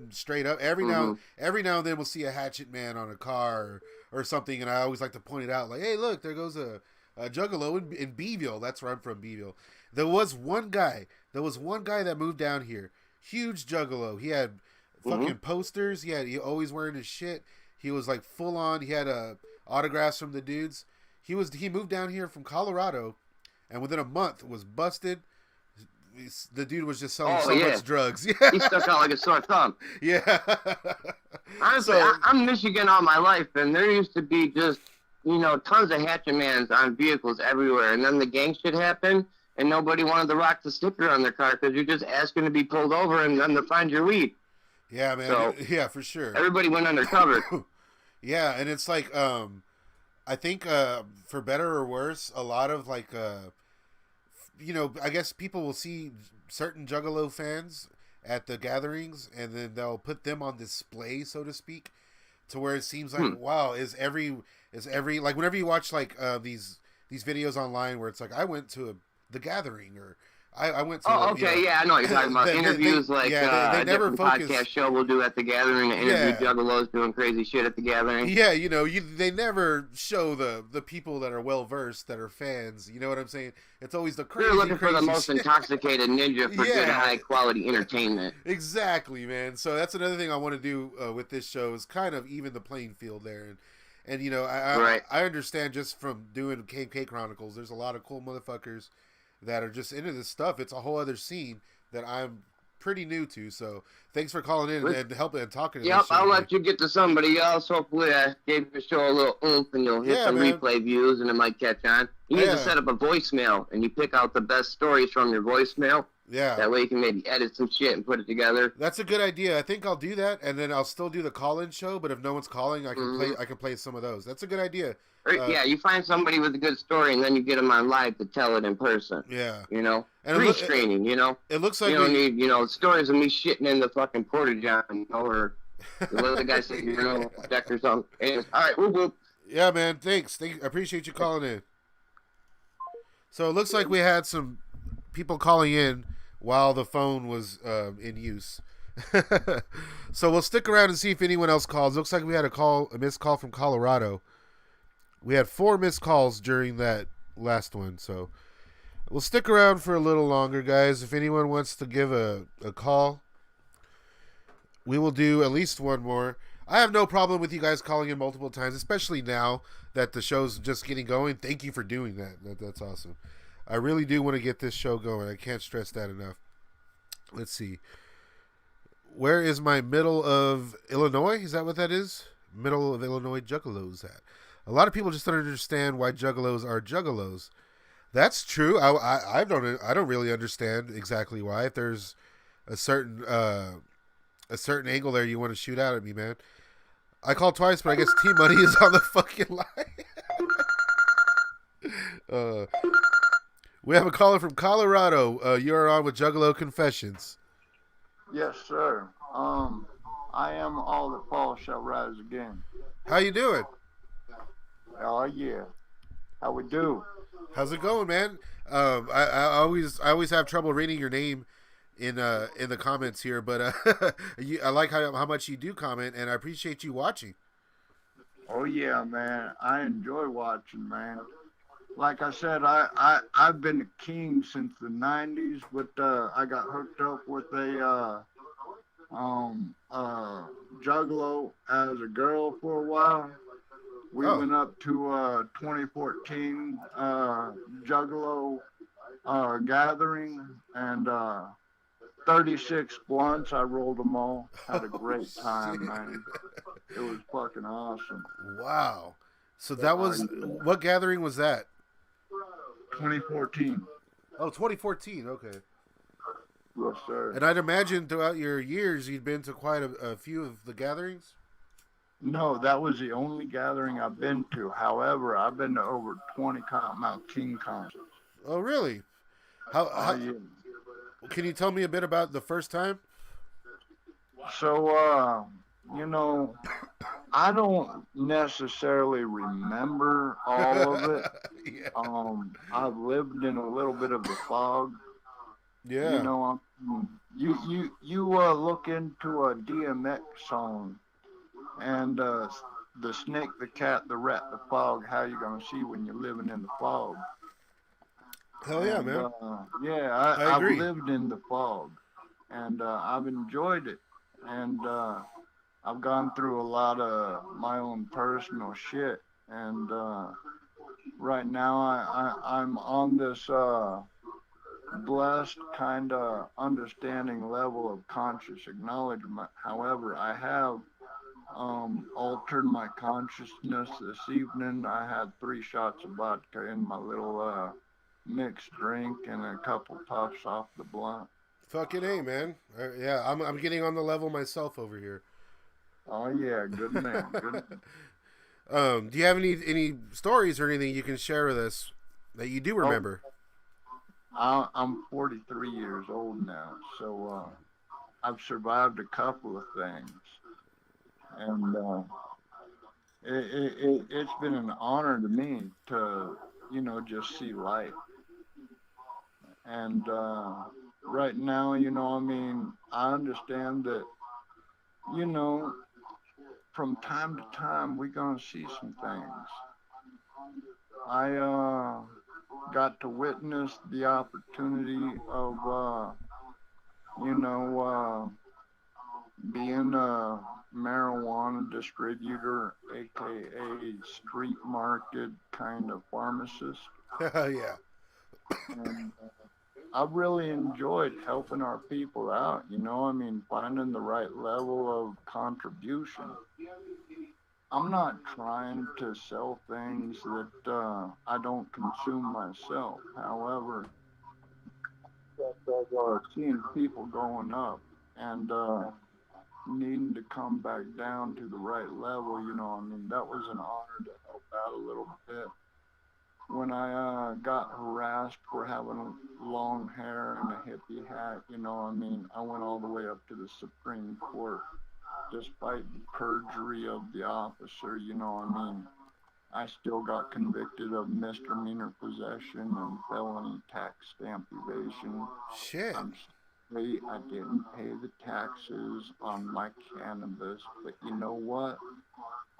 Straight up, every now and then we'll see a hatchet man on a car or something, and I always like to point it out, like, hey, look, there goes a Juggalo in Beeville. That's where I'm from, Beeville. There was one guy that moved down here, huge Juggalo. He had fucking posters. He always wearing his shit. He was like full on. He had autographs from the dudes. He moved down here from Colorado, and within a month was busted. The dude was just selling much drugs. Yeah. He stuck out like a sore thumb. Yeah. Honestly, I'm Michigan all my life, and there used to be just, tons of hatchet mans on vehicles everywhere. And then the gang shit happened, and nobody wanted to rock the sticker on their car because you're just asking to be pulled over and then to find your weed. Yeah, man. So, yeah, for sure. Everybody went undercover. Yeah, and it's like, I think for better or worse, a lot of like, I guess people will see certain Juggalo fans at the gatherings, and then they'll put them on display, so to speak, to where it seems like, wow, is every like whenever you watch like these videos online where it's like I went to the gathering or I went to. Oh, okay, yeah, I know what you're talking about. Interviews they never focus. Podcast show we'll do at the gathering. Interview Juggalos doing crazy shit at the gathering. Yeah, they never show the people that are well versed, that are fans. You know what I'm saying? It's always the crazy. They're looking for the most shit. Intoxicated ninja for good high quality entertainment. Exactly, man. So that's another thing I want to do with this show is kind of even the playing field there, and I understand just from doing KK Chronicles, there's a lot of cool motherfuckers that are just into this stuff. It's a whole other scene that I'm pretty new to. So thanks for calling in and helping and talking to me. Yep, I'll let you get to somebody else. Hopefully I gave the show a little oomph and you'll hit some replay views and it might catch on. You need to set up a voicemail and you pick out the best stories from your voicemail. Yeah. That way you can maybe edit some shit and put it together. That's a good idea. I think I'll do that, and then I'll still do the call-in show, but if no one's calling, I can play some of those. That's a good idea. You find somebody with a good story, and then you get them on live to tell it in person. Yeah. And pre-screening, It looks like you don't need, stories of me shitting in the fucking porta-john, or let the guy say, deck or something. Anyways, all right, whoop, whoop. Yeah, man, thanks. I appreciate you calling in. So it looks like we had some people calling in while the phone was in use. So we'll stick around and see if anyone else calls. Looks like we had a missed call from Colorado. We had 4 missed calls during that last one, so we'll stick around for a little longer, guys. If anyone wants to give a call, we will do at least one more. I have no problem with you guys calling in multiple times, especially now that the show's just getting going. Thank you for doing that. That's awesome. I really do want to get this show going. I can't stress that enough. Let's see. Where is my middle of Illinois? Is that what that is? Middle of Illinois Juggalos at. A lot of people just don't understand why Juggalos are Juggalos. That's true. I don't really understand exactly why. If there's a certain angle there you want to shoot out at me, man. I called twice, but I guess T Money is on the fucking line. We have a caller from Colorado. You are on with Juggalo Confessions. Yes, sir. I am all that fall shall rise again. How you doing? Oh yeah. How we do? How's it going, man? I always have trouble reading your name in the comments here, but I like how much you do comment, and I appreciate you watching. Oh yeah, man. I enjoy watching, man. Like I said, I've been a king since the 90s, but I got hooked up with a Juggalo as a girl for a while. We went up to 2014 Juggalo gathering, and 36 blunts. I rolled them all. Had a great time, man. It was fucking awesome. Wow. So that was what gathering was that? 2014. Oh, 2014. Okay. Yes, sir. And I'd imagine throughout your years you'd been to quite a few of the gatherings. No, that was the only gathering I've been to. However, I've been to over 20 Cottonmouth King concerts. Oh, really? How yeah. Can you tell me a bit about the first time? So, you know, I don't necessarily remember all of it. Yeah. I've lived in a little bit of the fog. Yeah. You know, you look into a DMX song, and the snake, the cat, the rat, the fog. How you gonna see when you're living in the fog? Hell yeah, man. Yeah, I agree. I've lived in the fog, and I've enjoyed it, and I've gone through a lot of my own personal shit, and right now I'm on this blessed kind of understanding level of conscious acknowledgement. However, I have altered my consciousness this evening. I had 3 shots of vodka in my little mixed drink and a couple puffs off the blunt. Fucking A, man. Yeah, I'm getting on the level myself over here. Oh yeah, good man. Good man. Do you have any stories or anything you can share with us that you do remember? I'm 43 years old now, so I've survived a couple of things, and it's been an honor to me to, you know, just see life. And right now, you know, I mean, I understand that, you know, from time to time we're gonna see some things. I got to witness the opportunity of, you know, being a marijuana distributor, aka street market kind of pharmacist. Yeah. And I've really enjoyed helping our people out, you know, I mean, finding the right level of contribution. I'm not trying to sell things that I don't consume myself. However, seeing people going up and needing to come back down to the right level, you know, I mean, that was an honor to help out a little bit. When I got harassed for having long hair and a hippie hat, you know, I mean, I went all the way up to the Supreme Court, despite the perjury of the officer, you know, I mean, I still got convicted of misdemeanor possession and felony tax stamp evasion. Shit. I'm sorry I didn't pay the taxes on my cannabis, but you know what?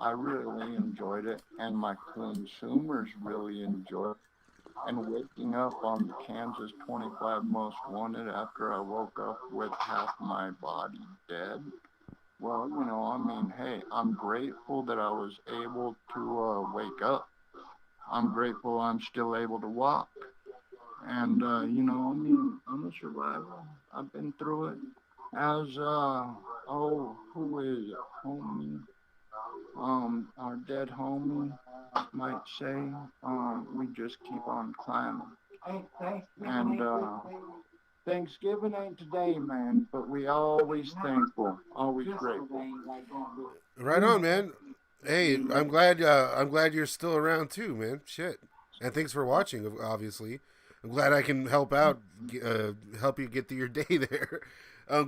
I really enjoyed it, and my consumers really enjoyed it. And waking up on the Kansas 25 Most Wanted after I woke up with half my body dead. Well, you know, I mean, hey, I'm grateful that I was able to wake up. I'm grateful I'm still able to walk. And, you know, I mean, I'm a survivor. I've been through it. As, who is it? Homie? Our dead homie might say, we just keep on climbing. And, Thanksgiving ain't today, man, but we always thankful, always grateful. Right on, man. Hey, I'm glad you're still around too, man. Shit. And thanks for watching, obviously. I'm glad I can help out, help you get through your day there.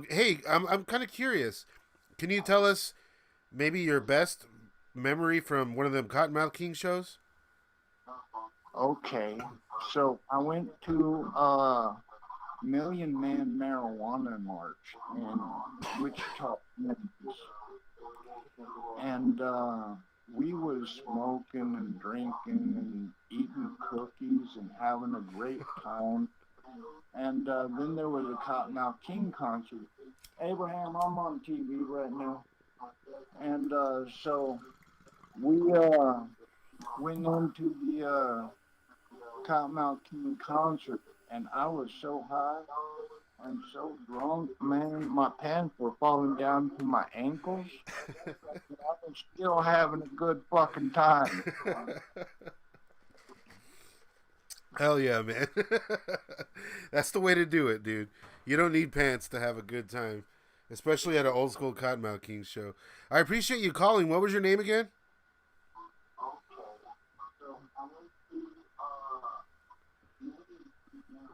Hey, I'm kind of curious. Can you tell us maybe your best memory from one of them Cottonmouth King shows? Okay, so I went to Million Man Marijuana March in Wichita, Kansas. And we was smoking and drinking and eating cookies and having a great time. And then there was a Cottonmouth King concert. Abraham, I'm on TV right now. And so we went into the Cottonmouth King concert, and I was so high and so drunk, man, my pants were falling down to my ankles. I was still having a good fucking time. Hell yeah, man. That's the way to do it, dude. You don't need pants to have a good time, especially at an old school Cottonmouth King show. I appreciate you calling. What was your name again?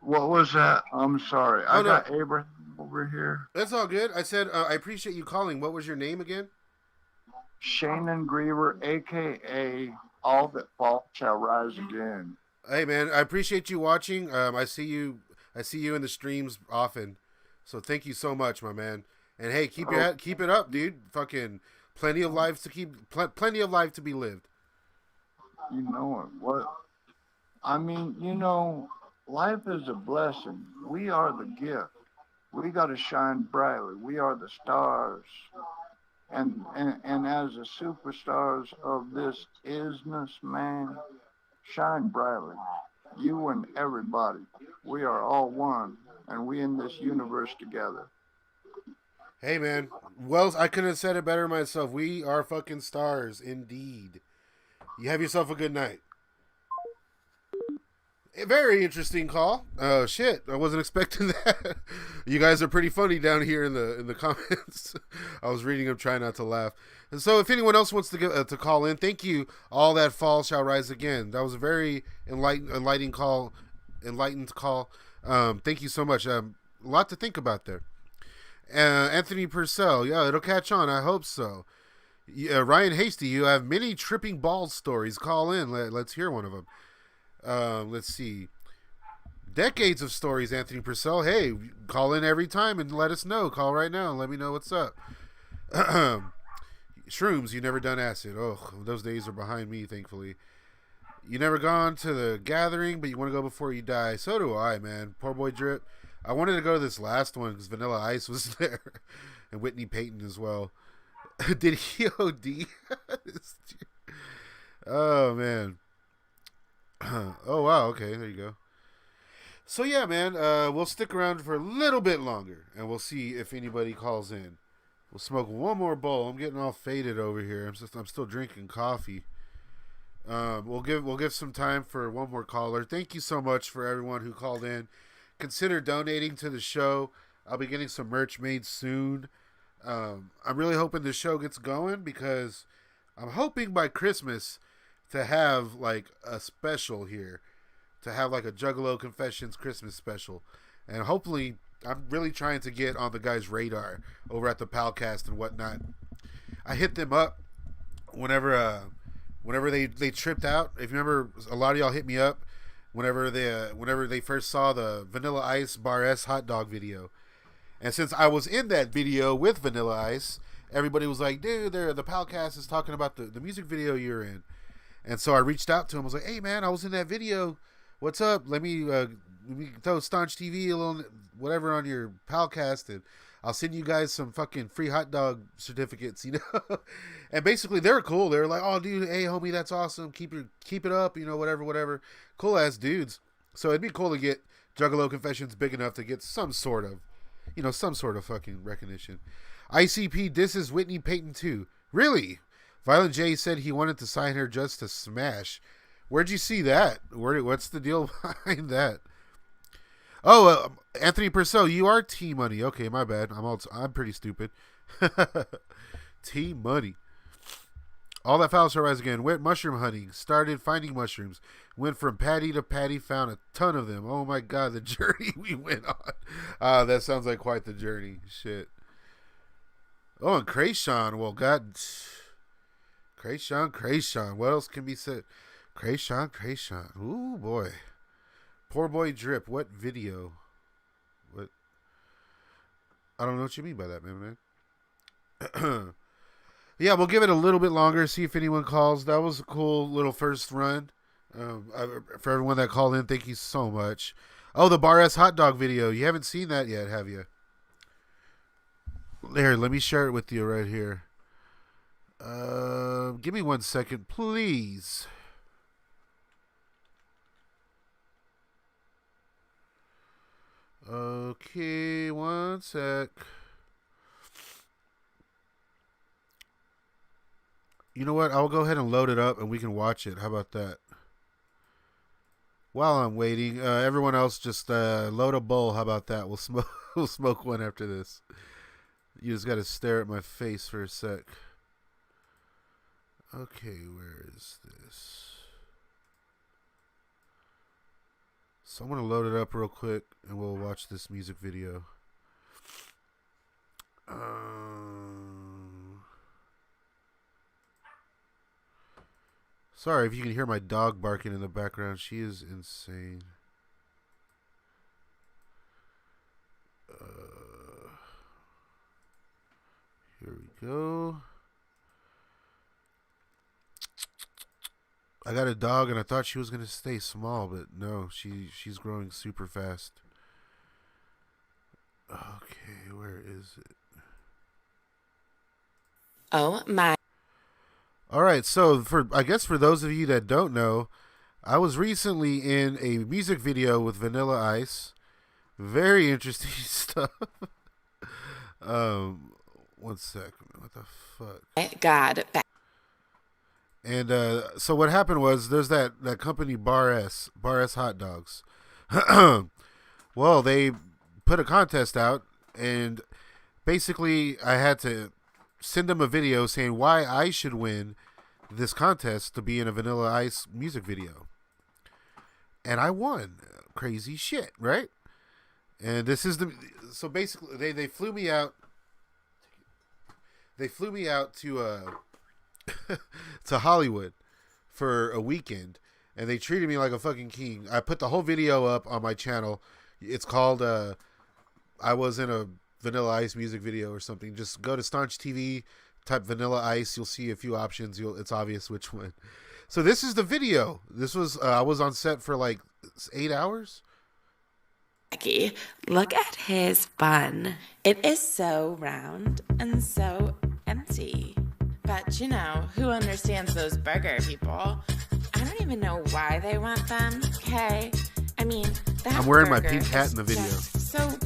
What was that? I'm sorry. I no. got Abraham over here. That's all good. I said I appreciate you calling. What was your name again? Shannon Griever, a.k.a. All That Fall Shall Rise Again. Hey, man, I appreciate you watching. I see you in the streams often. So thank you so much, my man. And hey, keep it up, dude. Fucking plenty of life to plenty of life to be lived. You know it. What? I mean, you know, life is a blessing. We are the gift. We got to shine brightly. We are the stars. And as the superstars of this isness, man, shine brightly. You and everybody. We are all one, and we in this universe together. Hey, man. Well, I couldn't have said it better myself. We are fucking stars, indeed. You have yourself a good night. A very interesting call. Oh shit! I wasn't expecting that. You guys are pretty funny down here in the comments. I was reading them, trying not to laugh. And so, if anyone else wants to call in, thank you. All That Fall Shall Rise Again. That was a very enlightening call. Enlightened call. Thank you so much. A lot to think about there. Anthony Purcell. Yeah, it'll catch on. I hope so. Ryan Hasty. You have many tripping balls stories. Call in. Let's hear one of them. Let's see. Decades of stories, Anthony Purcell. Hey, call in every time and let us know. Call right now and let me know what's up. Shrooms, you never done acid. Oh, those days are behind me, thankfully. You never gone to the gathering, but you want to go before you die. So do I, man. Poor boy Drip. I wanted to go to this last one because Vanilla Ice was there. And Whitney Payton as well. Did he OD? Oh, man. Oh wow, okay, there you go. So yeah, man, we'll stick around for a little bit longer and we'll see if anybody calls in. We'll smoke one more bowl. I'm getting all faded over here. I'm still drinking coffee. We'll give some time for one more caller. Thank you so much for everyone who called in. Consider donating to the show. I'll be getting some merch made soon. I'm really hoping the show gets going because I'm hoping by Christmas to have like a special here, to have like a Juggalo Confessions Christmas special, and hopefully I'm really trying to get on the guys' radar over at the Palcast and whatnot. I hit them up whenever they tripped out. If you remember, a lot of y'all hit me up whenever they first saw the Vanilla Ice Bar S hot dog video, and since I was in that video with Vanilla Ice, everybody was like, "Dude, the Palcast is talking about the music video you're in." And so I reached out to him. I was like, "Hey, man, I was in that video. What's up? Let me throw Staunch TV a little whatever on your Palcast, and I'll send you guys some fucking free hot dog certificates, you know." And basically, they're cool. They're like, "Oh, dude, hey, homie, that's awesome. Keep it up, you know, whatever. Cool ass dudes." So it'd be cool to get Juggalo Confessions big enough to get some sort of fucking recognition. ICP disses Whitney Payton too. Really? Violent J said he wanted to sign her just to smash. Where'd you see that? What's the deal behind that? Oh, Anthony Purcell, you are T-Money. Okay, my bad. I'm pretty stupid. T-Money. All That Foul Shall Rise Again. Went mushroom hunting. Started finding mushrooms. Went from patty to patty. Found a ton of them. Oh my god, the journey we went on. That sounds like quite the journey. Shit. Oh, and Krayshawn. Well, god... Krayshawn. What else can be said? Krayshawn. Ooh, boy. Poor boy Drip. What video? What? I don't know what you mean by that, man. Yeah, we'll give it a little bit longer, see if anyone calls. That was a cool little first run. For everyone that called in, thank you so much. Oh, the Bar S hot dog video. You haven't seen that yet, have you? Here, let me share it with you right here. Give me 1 second, please. Okay, one sec. You know what? I'll go ahead and load it up and we can watch it. How about that? While I'm waiting, everyone else just load a bowl. How about that? We'll smoke. We'll smoke one after this. You just got to stare at my face for a sec. Okay, where is this? So I'm going to load it up real quick and we'll watch this music video. Sorry if you can hear my dog barking in the background. She is insane. Here we go. I got a dog and I thought she was going to stay small, but no, she's growing super fast. Okay, where is it? Oh my. All right, so I guess for those of you that don't know, I was recently in a music video with Vanilla Ice. Very interesting stuff. One second. What the fuck? God. And so what happened was there's that company Bar S Hot Dogs. Well, they put a contest out, and basically I had to send them a video saying why I should win this contest to be in a Vanilla Ice music video. And I won. Crazy shit, right? And this is so basically they flew me out. They flew me out to to Hollywood for a weekend, and they treated me like a fucking king. I put the whole video up on my channel. It's called I was in a Vanilla Ice music video or something. Just go to Staunch TV, type Vanilla Ice. You'll see a few options. It's obvious which one. So this is the video. This was I was on set for like 8 hours. Becky, look at his bun. It is so round and so empty. But you know, who understands those burger people? I don't even know why they want them, okay? I mean, that I'm wearing my burger pink hat is in the video. just so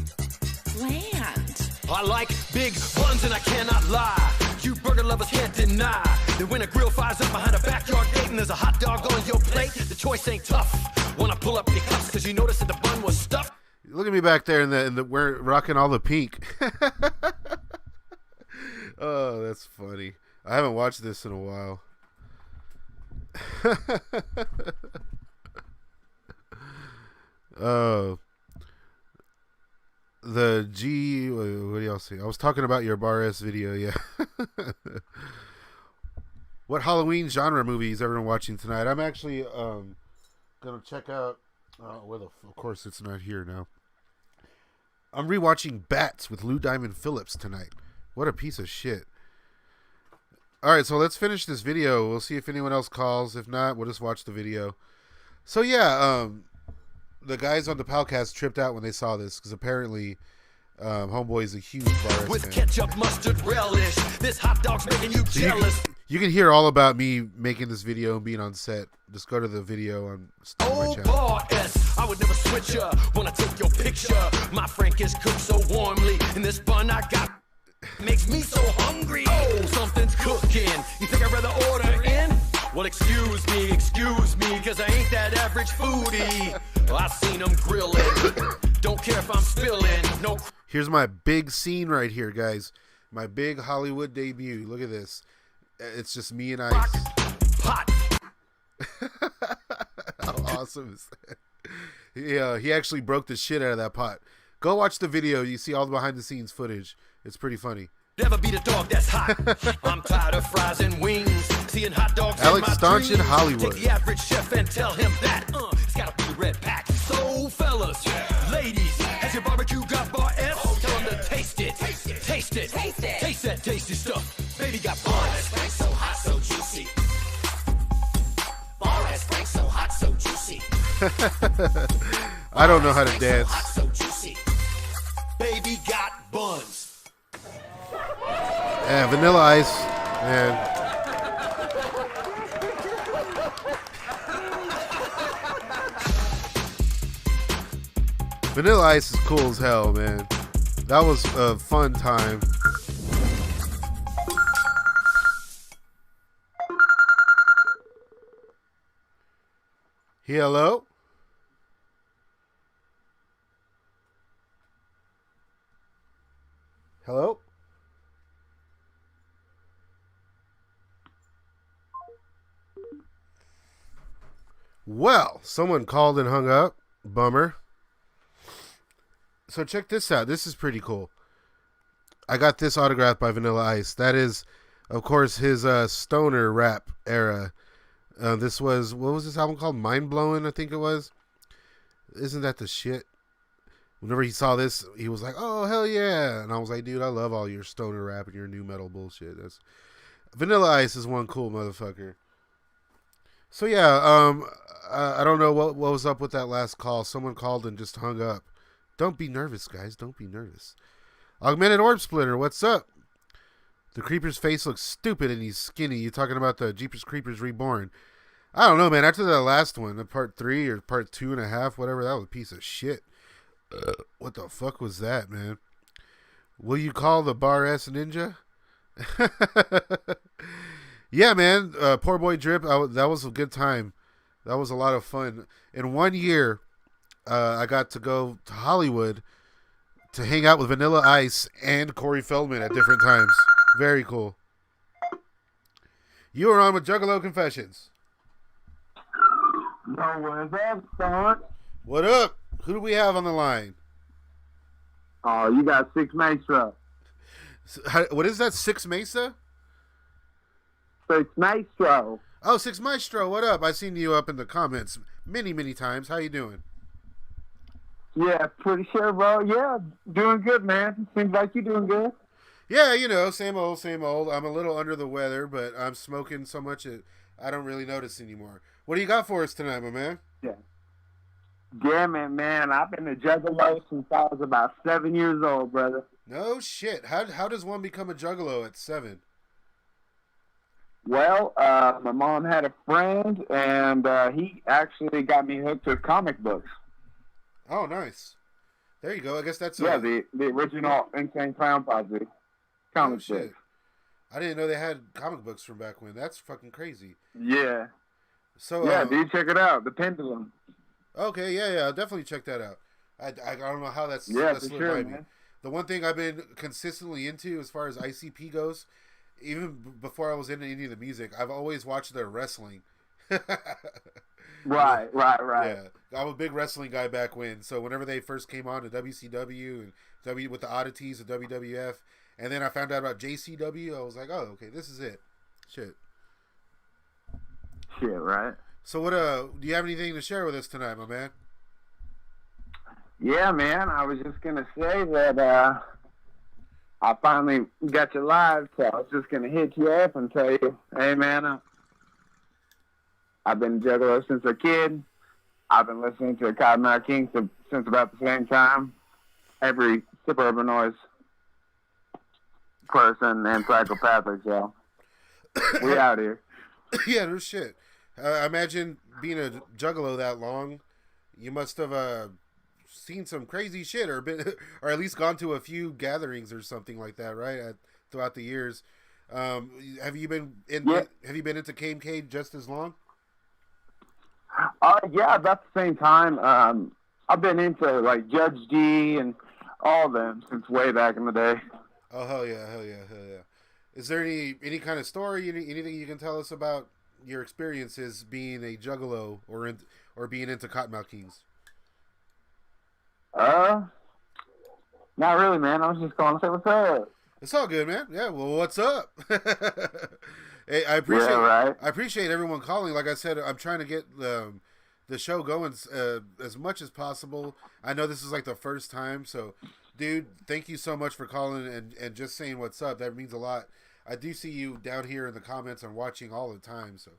bland. I like big buns and I cannot lie. You burger lovers can't deny that when a grill fires up behind a backyard gate and there's a hot dog on your plate, the choice ain't tough. Wanna pull up your cups because you notice that the bun was stuffed. Look at me back there in the we're rocking all the pink. Oh, that's funny. I haven't watched this in a while. The G. What do y'all see? I was talking about your Bar S video. Yeah. What Halloween genre movie is everyone watching tonight? I'm actually gonna check out. Of course, it's not here now. I'm rewatching Bats with Lou Diamond Phillips tonight. What a piece of shit. All right, so let's finish this video. We'll see if anyone else calls. If not, we'll just watch the video. So yeah, the guys on the Palcast tripped out when they saw this because apparently Homeboy is a huge Bar S With fan. ketchup, mustard, relish. This hot dog's making you jealous. You can hear all about me making this video and being on set. Just go to the video on my channel. Bar S, I would never switch ya. Wanna take your picture? My Frank is cooked so warmly, and this bun I got makes me so hungry. Oh, something's cooking. You think I'd rather order in? Well, excuse me, cause I ain't that average foodie. I seen them grilling. Don't care if I'm spilling. No. Here's my big scene right here, guys. My big Hollywood debut. Look at this. It's just me and Ice. Pot. How awesome is that? Yeah, he actually broke the shit out of that pot. Go watch the video. You see all the behind the scenes footage. It's pretty funny. Never beat a dog that's hot. I'm tired of fries and wings. Seeing hot dogs Alex in my Staunch in dreams. Hollywood. Take the average chef and tell him that it's gotta be the red pack. So fellas, ladies, has your barbecue got Bar S? Tell them to taste it. Taste it. Taste it. Taste it. Taste that tasty stuff. Baby got buns. Frank so hot, so juicy. Bar S, Frank so hot, so juicy. I don't know how to dance. So hot, so juicy. Baby got buns. Yeah, Vanilla Ice, man. Vanilla Ice is cool as hell, man. That was a fun time. Hello? Hello? Well, someone called and hung up. Bummer. So check this out. This is pretty cool. I got this autographed by Vanilla Ice. That is, of course, his stoner rap era. This was, what was this album called? Mind Blowing, I think it was. Isn't that the shit? Whenever he saw this, he was like, "Oh, hell yeah." And I was like, dude, I love all your stoner rap and your new metal bullshit. That's Vanilla Ice is one cool motherfucker. So yeah, I don't know what was up with that last call. Someone called and just hung up. Don't be nervous, guys. Don't be nervous. Augmented Orb Splitter, what's up? The Creeper's face looks stupid and he's skinny. You talking about the Jeepers Creepers Reborn? I don't know, man. After that last one, the part 3 or part 2.5, whatever, that was a piece of shit. What the fuck was that, man? Will you call the Bar S Ninja? Yeah, man. Poor Boy Drip, that was a good time. That was a lot of fun. In 1 year, I got to go to Hollywood to hang out with Vanilla Ice and Corey Feldman at different times. Very cool. You are on with Juggalo Confessions. What up? Who do we have on the line? Oh, you got Six Maestro. What is that? Six Mesa? Six Maestro. Oh, Six Maestro. What up? I've seen you up in the comments many, many times. How you doing? Yeah, pretty sure, bro. Yeah, doing good, man. Seems like you're doing good. Yeah, you know, same old, same old. I'm a little under the weather, but I'm smoking so much that I don't really notice anymore. What do you got for us tonight, my man? Yeah. Damn it, man. I've been a juggalo since I was about 7 years old, brother. No shit. How does one become a juggalo at 7? Well, my mom had a friend, and he actually got me hooked to comic books. Oh, nice. There you go. I guess that's the original Insane Clown Posse comic books. I didn't know they had comic books from back when. That's fucking crazy. Yeah. So yeah, dude, check it out. The Pendulum. Okay, yeah, I'll definitely check that out. I don't know how that slipped by me. The one thing I've been consistently into as far as ICP goes, even before I was into any of the music, I've always watched their wrestling. Right. Yeah, I'm a big wrestling guy back when. So whenever they first came on to WCW and with the oddities of WWF, and then I found out about JCW, I was like, oh, okay, this is it. Shit, right. So what? Do you have anything to share with us tonight, my man? Yeah, man. I was just gonna say that I finally got you live, so I was just gonna hit you up and tell you, hey, man, I've been a juggalo since a kid. I've been listening to Cottonmouth King since about the same time. Every Suburban Noise person and psychopathic, so we out here. Yeah, no shit. I imagine being a juggalo that long, you must have seen some crazy shit, or been, or at least gone to a few gatherings or something like that, right? Throughout the years, have you been Have you been into Campfire just as long? Yeah, about the same time. I've been into like Judge D and all of them since way back in the day. Oh hell yeah. Is there any kind of story, anything you can tell us about your experiences being a juggalo or being into Cottonmouth Kings? Not really, man. I was just calling to say what's up. It's all good, man. Yeah, well, what's up? Hey, I appreciate everyone calling. Like I said, I'm trying to get the show going as much as possible. I know this is like the first time, so dude, thank you so much for calling and just saying what's up. That means a lot. I do see you down here in the comments and watching all the time, so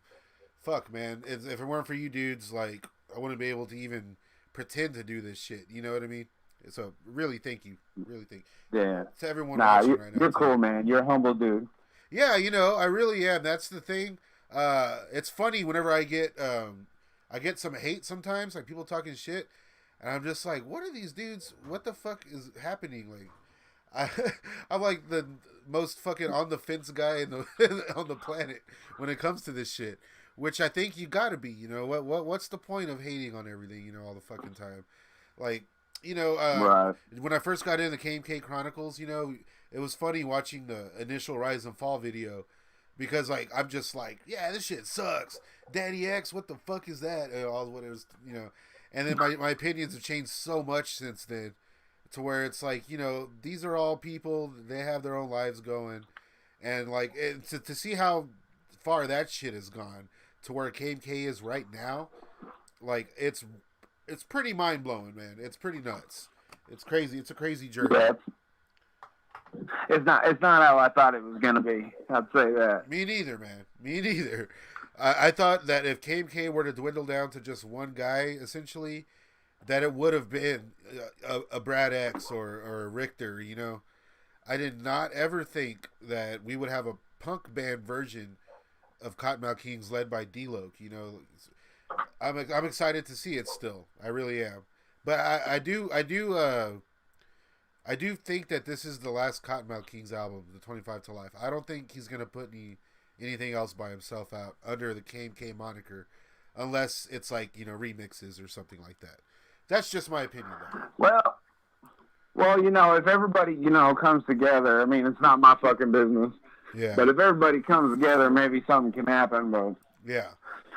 fuck, man. If it weren't for you dudes, like, I wouldn't be able to even pretend to do this shit. You know what I mean? So really, thank you. Really thank you. Yeah. To everyone watching right now. You're cool, man. You're a humble dude. Yeah, you know, I really am. That's the thing. It's funny whenever I get some hate sometimes, like people talking shit. and I'm just like, what are these dudes? What the fuck is happening? Like, I'm like the most fucking on the fence guy in the on the planet when it comes to this shit. Which I think you gotta be. You know what's the point of hating on everything? You know, all the fucking time. Like, you know, Right. when I first got into KMK Chronicles, you know, it was funny watching the initial Rise and Fall video. Because, like, I'm just like, yeah, this shit sucks. Daddy X, what the fuck is that? And all what it was, you know. And then my opinions have changed so much since then, to where it's like, you know, these are all people. They have their own lives going, and like to see how far that shit has gone to where KMK is right now, like it's pretty mind blowing, man. It's pretty nuts. It's crazy. It's a crazy journey. Yeah. It's not how I thought it was gonna be. I'd say that. Me neither, man. Me neither. I thought that if KMK were to dwindle down to just one guy, essentially, that it would have been a Brad X or a Richter, you know. I did not ever think that we would have a punk band version of Cottonmouth Kings led by D-Loc, you know. I'm excited to see it still. I really am. But I do think that this is the last Cottonmouth Kings album, the 25 to Life. I don't think he's going to put anything else by himself out under the KMK moniker, unless it's like, you know, remixes or something like that. That's just my opinion, though. Well, you know, if everybody, you know, comes together, I mean, it's not my fucking business. Yeah. But if everybody comes together, maybe something can happen. But yeah,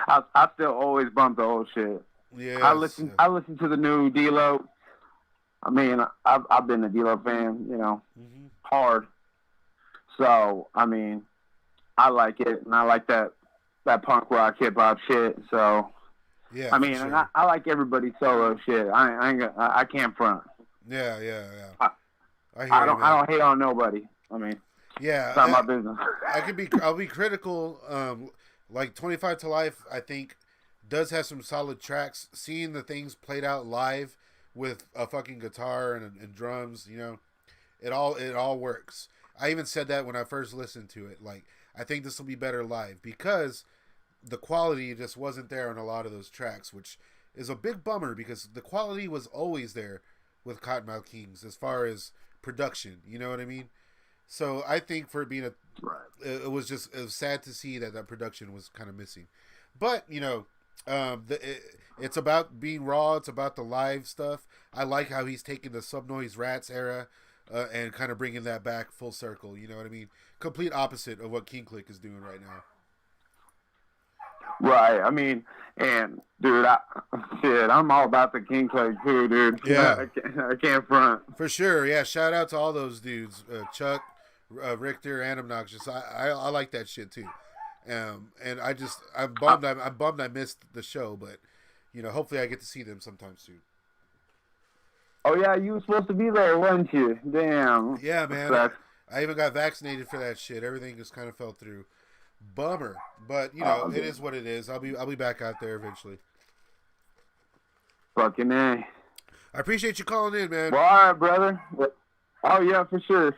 I still always bump the old shit. Yeah. I listen to the new D-Lo. I mean, I've been a D-Lo fan, you know, hard. So I mean, I like it, and I like that punk rock hip hop shit. So yeah, I mean, sure. and I like everybody's solo shit. I can't front. Yeah. I don't hate on nobody. I mean, yeah, it's not my business. I'll be critical. Like 25 to Life, I think does have some solid tracks. Seeing the things played out live with a fucking guitar and drums, you know, it all works. I even said that when I first listened to it. Like, I think this will be better live because the quality just wasn't there on a lot of those tracks, which is a big bummer because the quality was always there with Cottonmouth Kings as far as production. You know what I mean? So I think for it being it was sad to see that production was kind of missing. But, you know, it's about being raw. It's about the live stuff. I like how he's taking the Subnoise Rats era and kind of bringing that back full circle. You know what I mean? Complete opposite of what King Click is doing right now. Right. I mean, and dude, I'm all about the King Click too, dude. Yeah. I can't front. For sure. Yeah. Shout out to all those dudes, Chuck, Richter, and Obnoxious. I like that shit too. And I'm bummed I missed the show, but you know, hopefully I get to see them sometime soon. Oh yeah, you were supposed to be there, weren't you? Damn. Yeah, man. I even got vaccinated for that shit. Everything just kind of fell through. Bummer, but you know, it is what it is. I'll be back out there eventually. Fucking A. I appreciate you calling in, man. Well, all right, brother. Oh yeah, for sure.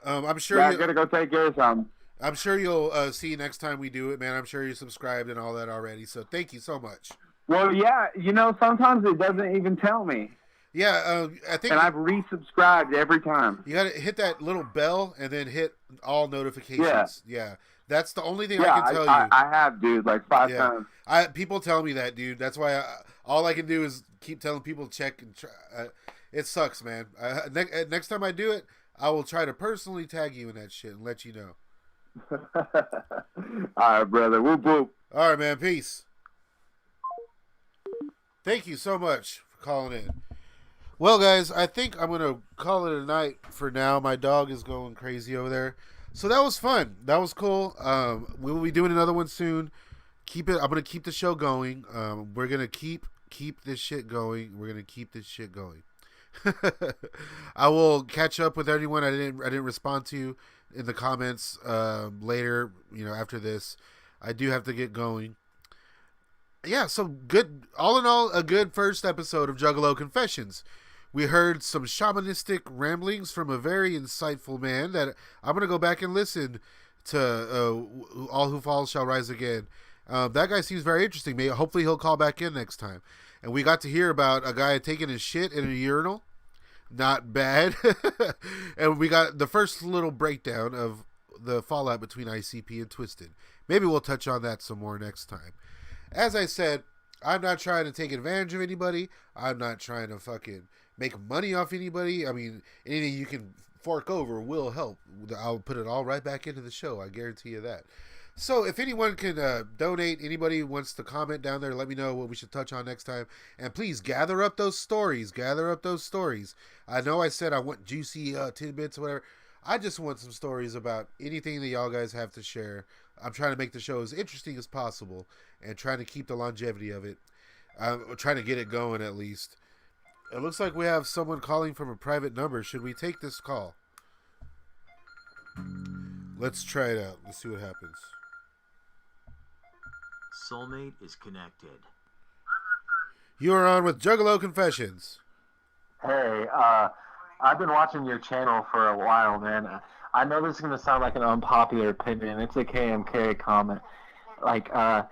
I'm sure. I gotta go take care of something. I'm sure you'll see next time we do it, man. I'm sure you're subscribed and all that already. So thank you so much. Well, yeah, you know, sometimes it doesn't even tell me. Yeah, I think. And I've resubscribed every time. You gotta hit that little bell and then hit all notifications. Yeah. That's the only thing I can tell you. I have, dude, like 5 times. People tell me that, dude. That's why all I can do is keep telling people to check and try. It sucks, man. Next time I do it, I will try to personally tag you in that shit and let you know. All right, brother. Whoop, whoop. All right, man. Peace. Thank you so much for calling in. Well, guys, I think I'm going to call it a night for now. My dog is going crazy over there. So that was fun. That was cool. We will be doing another one soon. I'm going to keep the show going. We're going to keep this shit going. We're going to keep this shit going. I will catch up with anyone I didn't respond to in the comments later, you know, after this. I do have to get going. Yeah, so good. All in all, a good first episode of Juggalo Confessions. We heard some shamanistic ramblings from a very insightful man that I'm going to go back and listen to. All Who Falls Shall Rise Again. That guy seems very interesting. Hopefully he'll call back in next time. and we got to hear about a guy taking his shit in a urinal. Not bad. And we got the first little breakdown of the fallout between ICP and Twisted. Maybe we'll touch on that some more next time. As I said, I'm not trying to take advantage of anybody. I'm not trying to fucking make money off anybody. I mean, anything you can fork over will help. I'll put it all right back into the show. I guarantee you that. So if anyone can donate, anybody wants to comment down there, let me know what we should touch on next time. And please gather up those stories. Gather up those stories. I know I said I want juicy tidbits or whatever. I just want some stories about anything that y'all guys have to share. I'm trying to make the show as interesting as possible and trying to keep the longevity of it. I'm trying to get it going at least. It looks like we have someone calling from a private number. Should we take this call? Let's try it out. Let's see what happens. Soulmate is connected. You are on with Juggalo Confessions. Hey, I've been watching your channel for a while, man. I know this is going to sound like an unpopular opinion. It's a KMK comment. I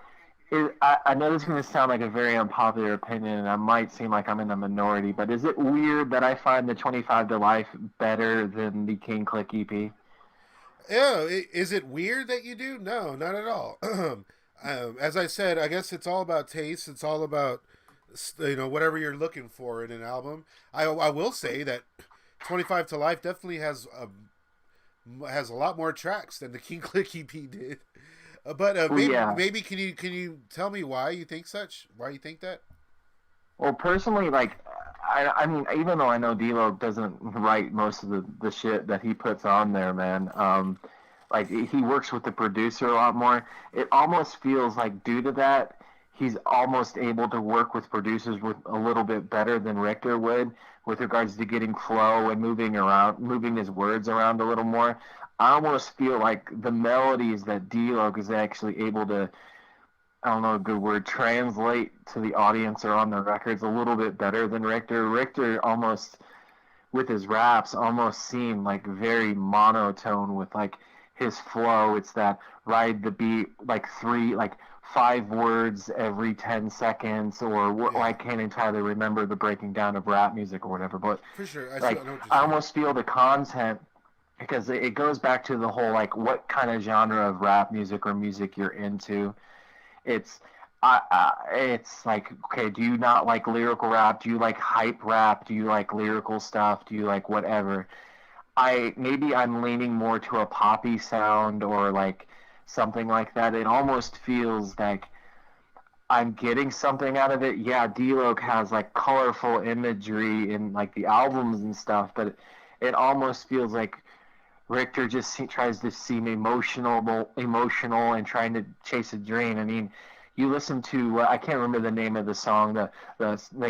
know this is going to sound like a very unpopular opinion, and I might seem like I'm in a minority, but is it weird that I find the 25 to Life better than the King Click EP? Yeah, is it weird that you do? No, not at all. As I said, I guess it's all about taste. It's all about, whatever you're looking for in an album. I will say that 25 to Life definitely has a lot more tracks than the King Click EP did. But maybe can you tell me why you think such? Why you think that? Well, personally, I mean, even though I know D-Lo doesn't write most of the shit that he puts on there, man. He works with the producer a lot more. It almost feels like due to that, he's almost able to work with producers with a little bit better than Richter would with regards to getting flow and moving his words around a little more. I almost feel like the melodies that D-Lo is actually able to, I don't know a good word, translate to the audience or on the records a little bit better than Richter. Richter almost, with his raps, almost seemed like very monotone with his flow. It's that ride the beat, 5 words every 10 seconds, or I can't entirely remember the breaking down of rap music or whatever, but for sure, I almost feel the content, because it goes back to the whole, what kind of genre of rap music or music you're into. It's okay, do you not like lyrical rap? Do you like hype rap? Do you like lyrical stuff? Do you like whatever? Maybe I'm leaning more to a poppy sound or something like that. It almost feels like I'm getting something out of it. Yeah, D-Lo has colorful imagery in the albums and stuff, but it almost feels like Richter just tries to seem emotional and trying to chase a dream. I mean, you listen to I can't remember the name of the song that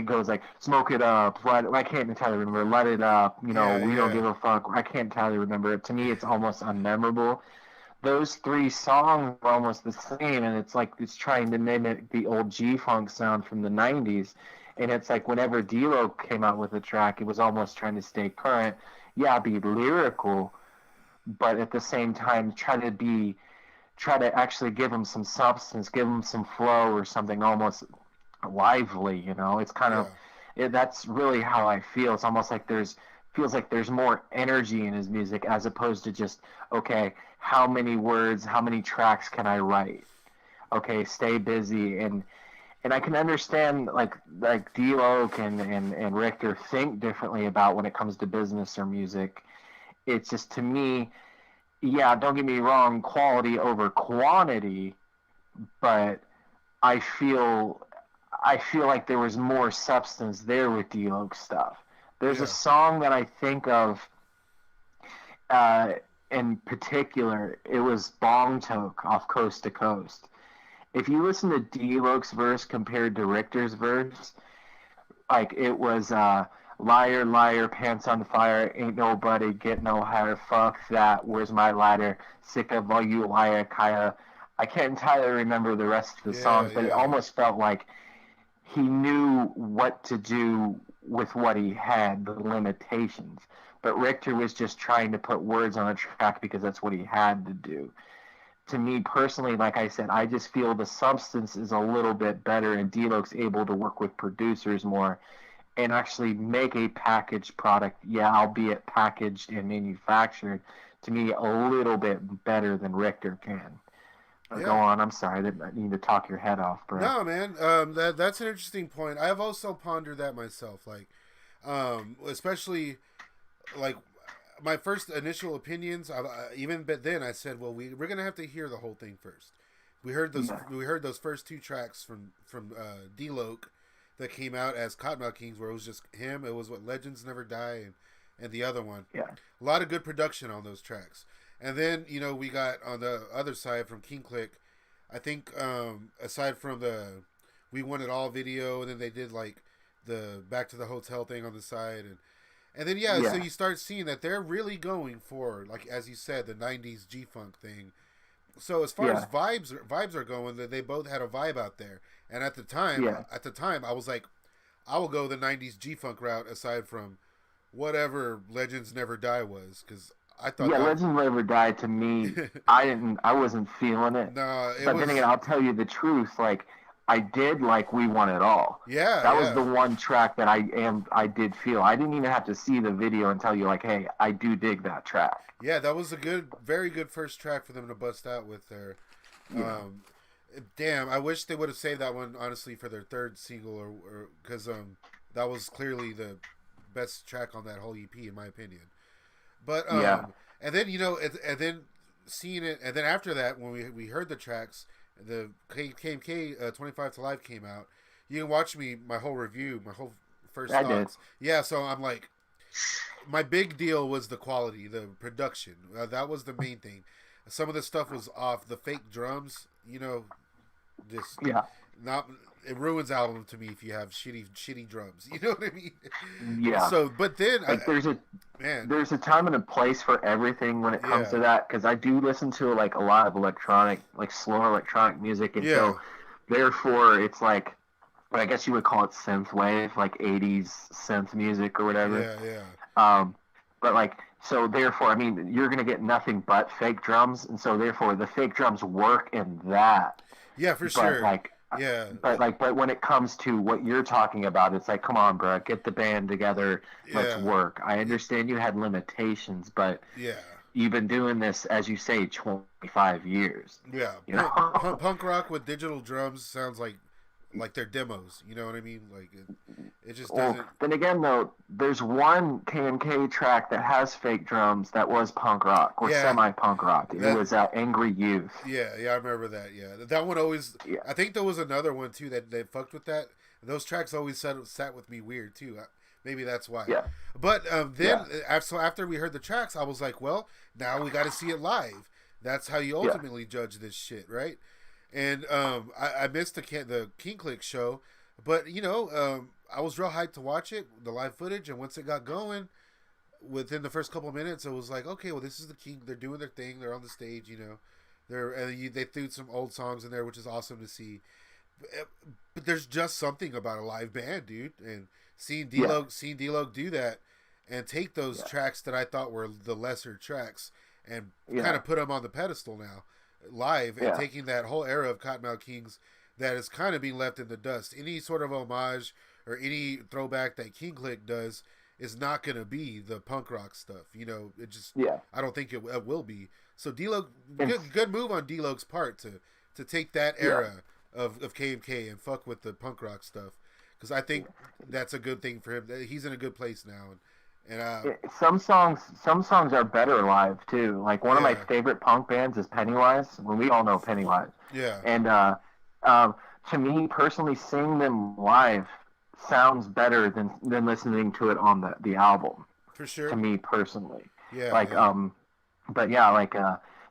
goes smoke it up, I can't entirely remember, let it up, we don't give a fuck, I can't entirely remember it. To me, it's almost unmemorable. Those 3 songs are almost the same, and it's trying to mimic the old G-Funk sound from the 90s, and it's whenever D-Lo came out with a track, it was almost trying to stay current, be lyrical, but at the same time try to actually give them some substance, give them some flow or something almost lively, It's kind of that's really how I feel. It's almost feels like there's more energy in his music as opposed to just, okay, how many words, how many tracks can I write? Okay, stay busy. And I can understand D-Lo and Richter think differently about when it comes to business or music. It's just, to me, don't get me wrong, quality over quantity, but I feel like there was more substance there with D-Lo stuff. There's a song that I think of in particular. It was Bong Toke off Coast to Coast. If you listen to D-Lo's verse compared to Richter's verse, it was liar, liar, pants on fire, ain't nobody get no higher, fuck that, where's my ladder, sick of all you liar, Kaya. I can't entirely remember the rest of the songs, but it almost felt like he knew what to do with what he had, the limitations. But Richter was just trying to put words on a track because that's what he had to do. to me personally, like I said, I just feel the substance is a little bit better, and D-Lo's able to work with producers more and actually make a packaged product, albeit packaged and manufactured, to me a little bit better than Richter can. Go on. I'm sorry. I didn't need to talk your head off, bro. No, man. That's an interesting point. I've also pondered that myself. Like, especially, like, my first initial opinions. Even but then I said, well, we're gonna have to hear the whole thing first. We heard those. Yeah. We heard those first 2 tracks from D-Lo that came out as Cottonmouth Kings, where it was just him. It was what Legends Never Die and the other one. Yeah. A lot of good production on those tracks. And then, we got on the other side from King Click, I think, aside from the We Want It All video, and then they did, like, the Back to the Hotel thing on the side. And then, so you start seeing that they're really going for, like, as you said, the 90s G-Funk thing. So as far as vibes are going, they both had a vibe out there. And at the time, I was like, I will go the 90s G-Funk route aside from whatever Legends Never Die was, because I thought Legends Never Die, to me, I wasn't feeling it. No, but then again, I'll tell you the truth, like, I did like We Want It All. Yeah. That was the one track that I did feel. I didn't even have to see the video and tell you, like, hey, I do dig that track. Yeah, that was a very good first track for them to bust out with their damn, I wish they would have saved that one, honestly, for their 3rd single, or because that was clearly the best track on that whole EP, in my opinion. But and then and then seeing it, and then after that, when we heard the tracks, the KMK 25 to Life came out. You can watch my whole review, my whole first thoughts. Yeah, so I'm like, my big deal was the quality, the production. That was the main thing. Some of the stuff was off. The fake drums, just it ruins album to me if you have shitty drums. You know what I mean? Yeah. So, but then like there's a time and a place for everything when it comes to that, because I do listen to like a lot of electronic, like slower electronic music, and so therefore it's like, I guess you would call it synth wave, like 80s synth music or whatever. But like, so therefore, I mean, you're gonna get nothing but fake drums, and so therefore the fake drums work in that. Yeah, for sure. Like, but when it comes to what you're talking about, it's like, come on, bro, get the band together, let's work. I understand you had limitations, but you've been doing this, as you say, 25 years. Yeah, punk rock with digital drums sounds like they're demos. You know what I mean? Like it just doesn't. Then again, though, there's one KMK track that has fake drums that was punk rock or semi-punk rock. It was Angry Youth. Yeah, I remember that. Yeah, that one always. Yeah. I think there was another one too that they fucked with that. Those tracks always sat with me weird too. Maybe that's why. Yeah. But then after we heard the tracks, I was like, well, now we got to see it live. That's how you ultimately judge this shit, right? And I missed the King Click show, but I was real hyped to watch it, the live footage, and once it got going, within the first couple of minutes, it was like, okay, well, this is the King. They're doing their thing. They're on the stage, they threw some old songs in there, which is awesome to see. But there's just something about a live band, dude, and seeing D-Lo do that and take those tracks that I thought were the lesser tracks and kind of put them on the pedestal now. Live and taking that whole era of Cottonmouth Kings that is kind of being left in the dust. Any sort of homage or any throwback that King Click does is not going to be the punk rock stuff. It just I don't think it will be. So D-Lo, good move on D-Lo's part to take that era of KMK and fuck with the punk rock stuff, because I think that's a good thing for him. He's in a good place now. And some songs are better live too. Like one of my favorite punk bands is Pennywise. Well, we all know Pennywise. Yeah. And to me personally, seeing them live sounds better than listening to it on the album. For sure. To me personally. Yeah. Like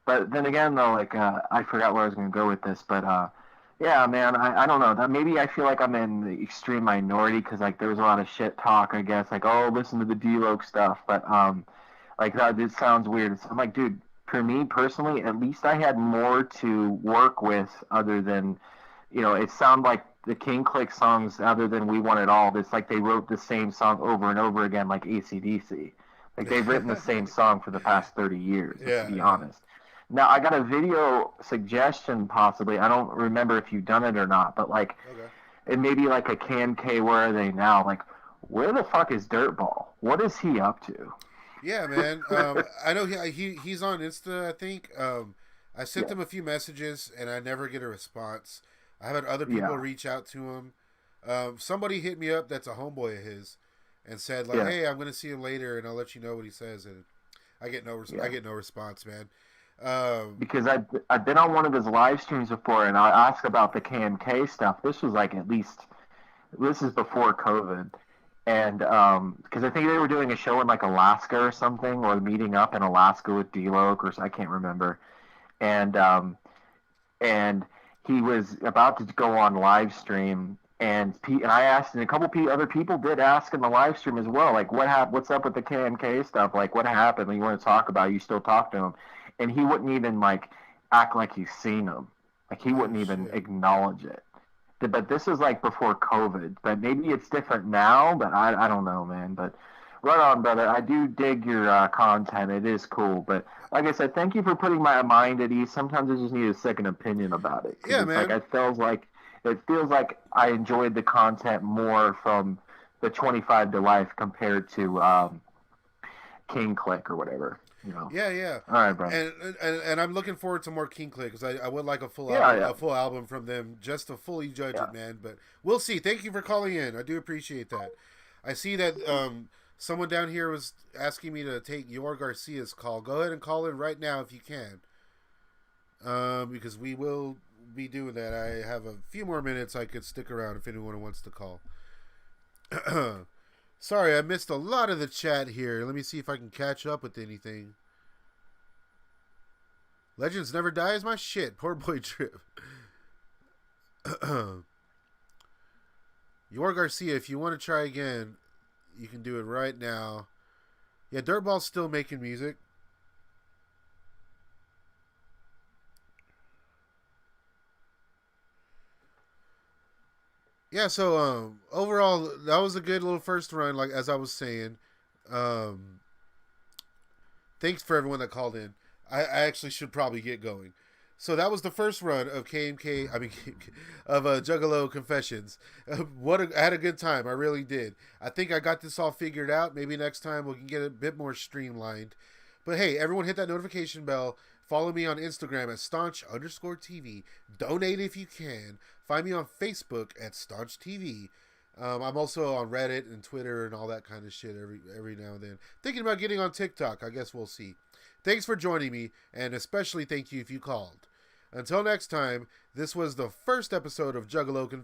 but then again though, like I forgot where I was gonna go with this, but yeah, man, I don't know. Maybe I feel like I'm in the extreme minority because, like, there was a lot of shit talk, I guess. Like, oh, listen to the D-Lo stuff. But, like, this sounds weird. I'm like, dude, for me personally, at least I had more to work with other than, it sounded like the King Click songs other than We Want It All. It's like they wrote the same song over and over again like AC/DC. Like, they've written the same song for the past 30 years, to be honest. Now I got a video suggestion possibly. I don't remember if you've done it or not, but like it may be like a K. Where are they now? Like, where the fuck is Dirtball? What is he up to? Yeah, man. I know he's on Insta, I think. I sent him a few messages and I never get a response. I have had other people reach out to him. Somebody hit me up that's a homeboy of his and said like, "Hey, I'm gonna see him later and I'll let you know what he says." And I get no response, man. Because I've been on one of his live streams before and I asked about the KMK stuff. This was like this is before COVID. And because I think they were doing a show in like Alaska or something, or meeting up in Alaska with D-Lo, or I can't remember. And he was about to go on live stream, and I asked, and a couple other people did ask in the live stream as well, like what's up with the KMK stuff? Like what happened? Like, you want to talk about it? You still talk to him, and he wouldn't even like act like he's seen him. Like he wouldn't even acknowledge it. But this is like before COVID. But maybe it's different now. But I don't know, man. But right on, brother. I do dig your content. It is cool. But like I said, thank you for putting my mind at ease. Sometimes I just need a second opinion about it. Yeah, man. Like it feels like I enjoyed the content more from the 25 to Life compared to King Click or whatever. You know. Yeah. All right, bro. And I'm looking forward to more King Click because I would like a full album from them just to fully judge it, man. But we'll see. Thank you for calling in. I do appreciate that. I see that someone down here was asking me to take Yor Garcia's call. Go ahead and call in right now if you can, because we will be doing that. I have a few more minutes. I could stick around if anyone wants to call. Sorry, I missed a lot of the chat here. Let me see if I can catch up with anything. Legends Never Die is my shit. Poor boy Trip. Yor Garcia, if you want to try again, you can do it right now. Yeah, Dirtball's still making music. Yeah, so overall, that was a good little first run, like as I was saying. Thanks for everyone that called in. I actually should probably get going. So that was the first run of Juggalo Confessions. I had a good time. I really did. I think I got this all figured out. Maybe next time we can get a bit more streamlined. But hey, everyone hit that notification bell. Follow me on Instagram at staunch_TV. Donate if you can. Find me on Facebook at Staunch TV. I'm also on Reddit and Twitter and all that kind of shit every now and then. Thinking about getting on TikTok. I guess we'll see. Thanks for joining me, and especially thank you if you called. Until next time, this was the first episode of Juggalo Confessions.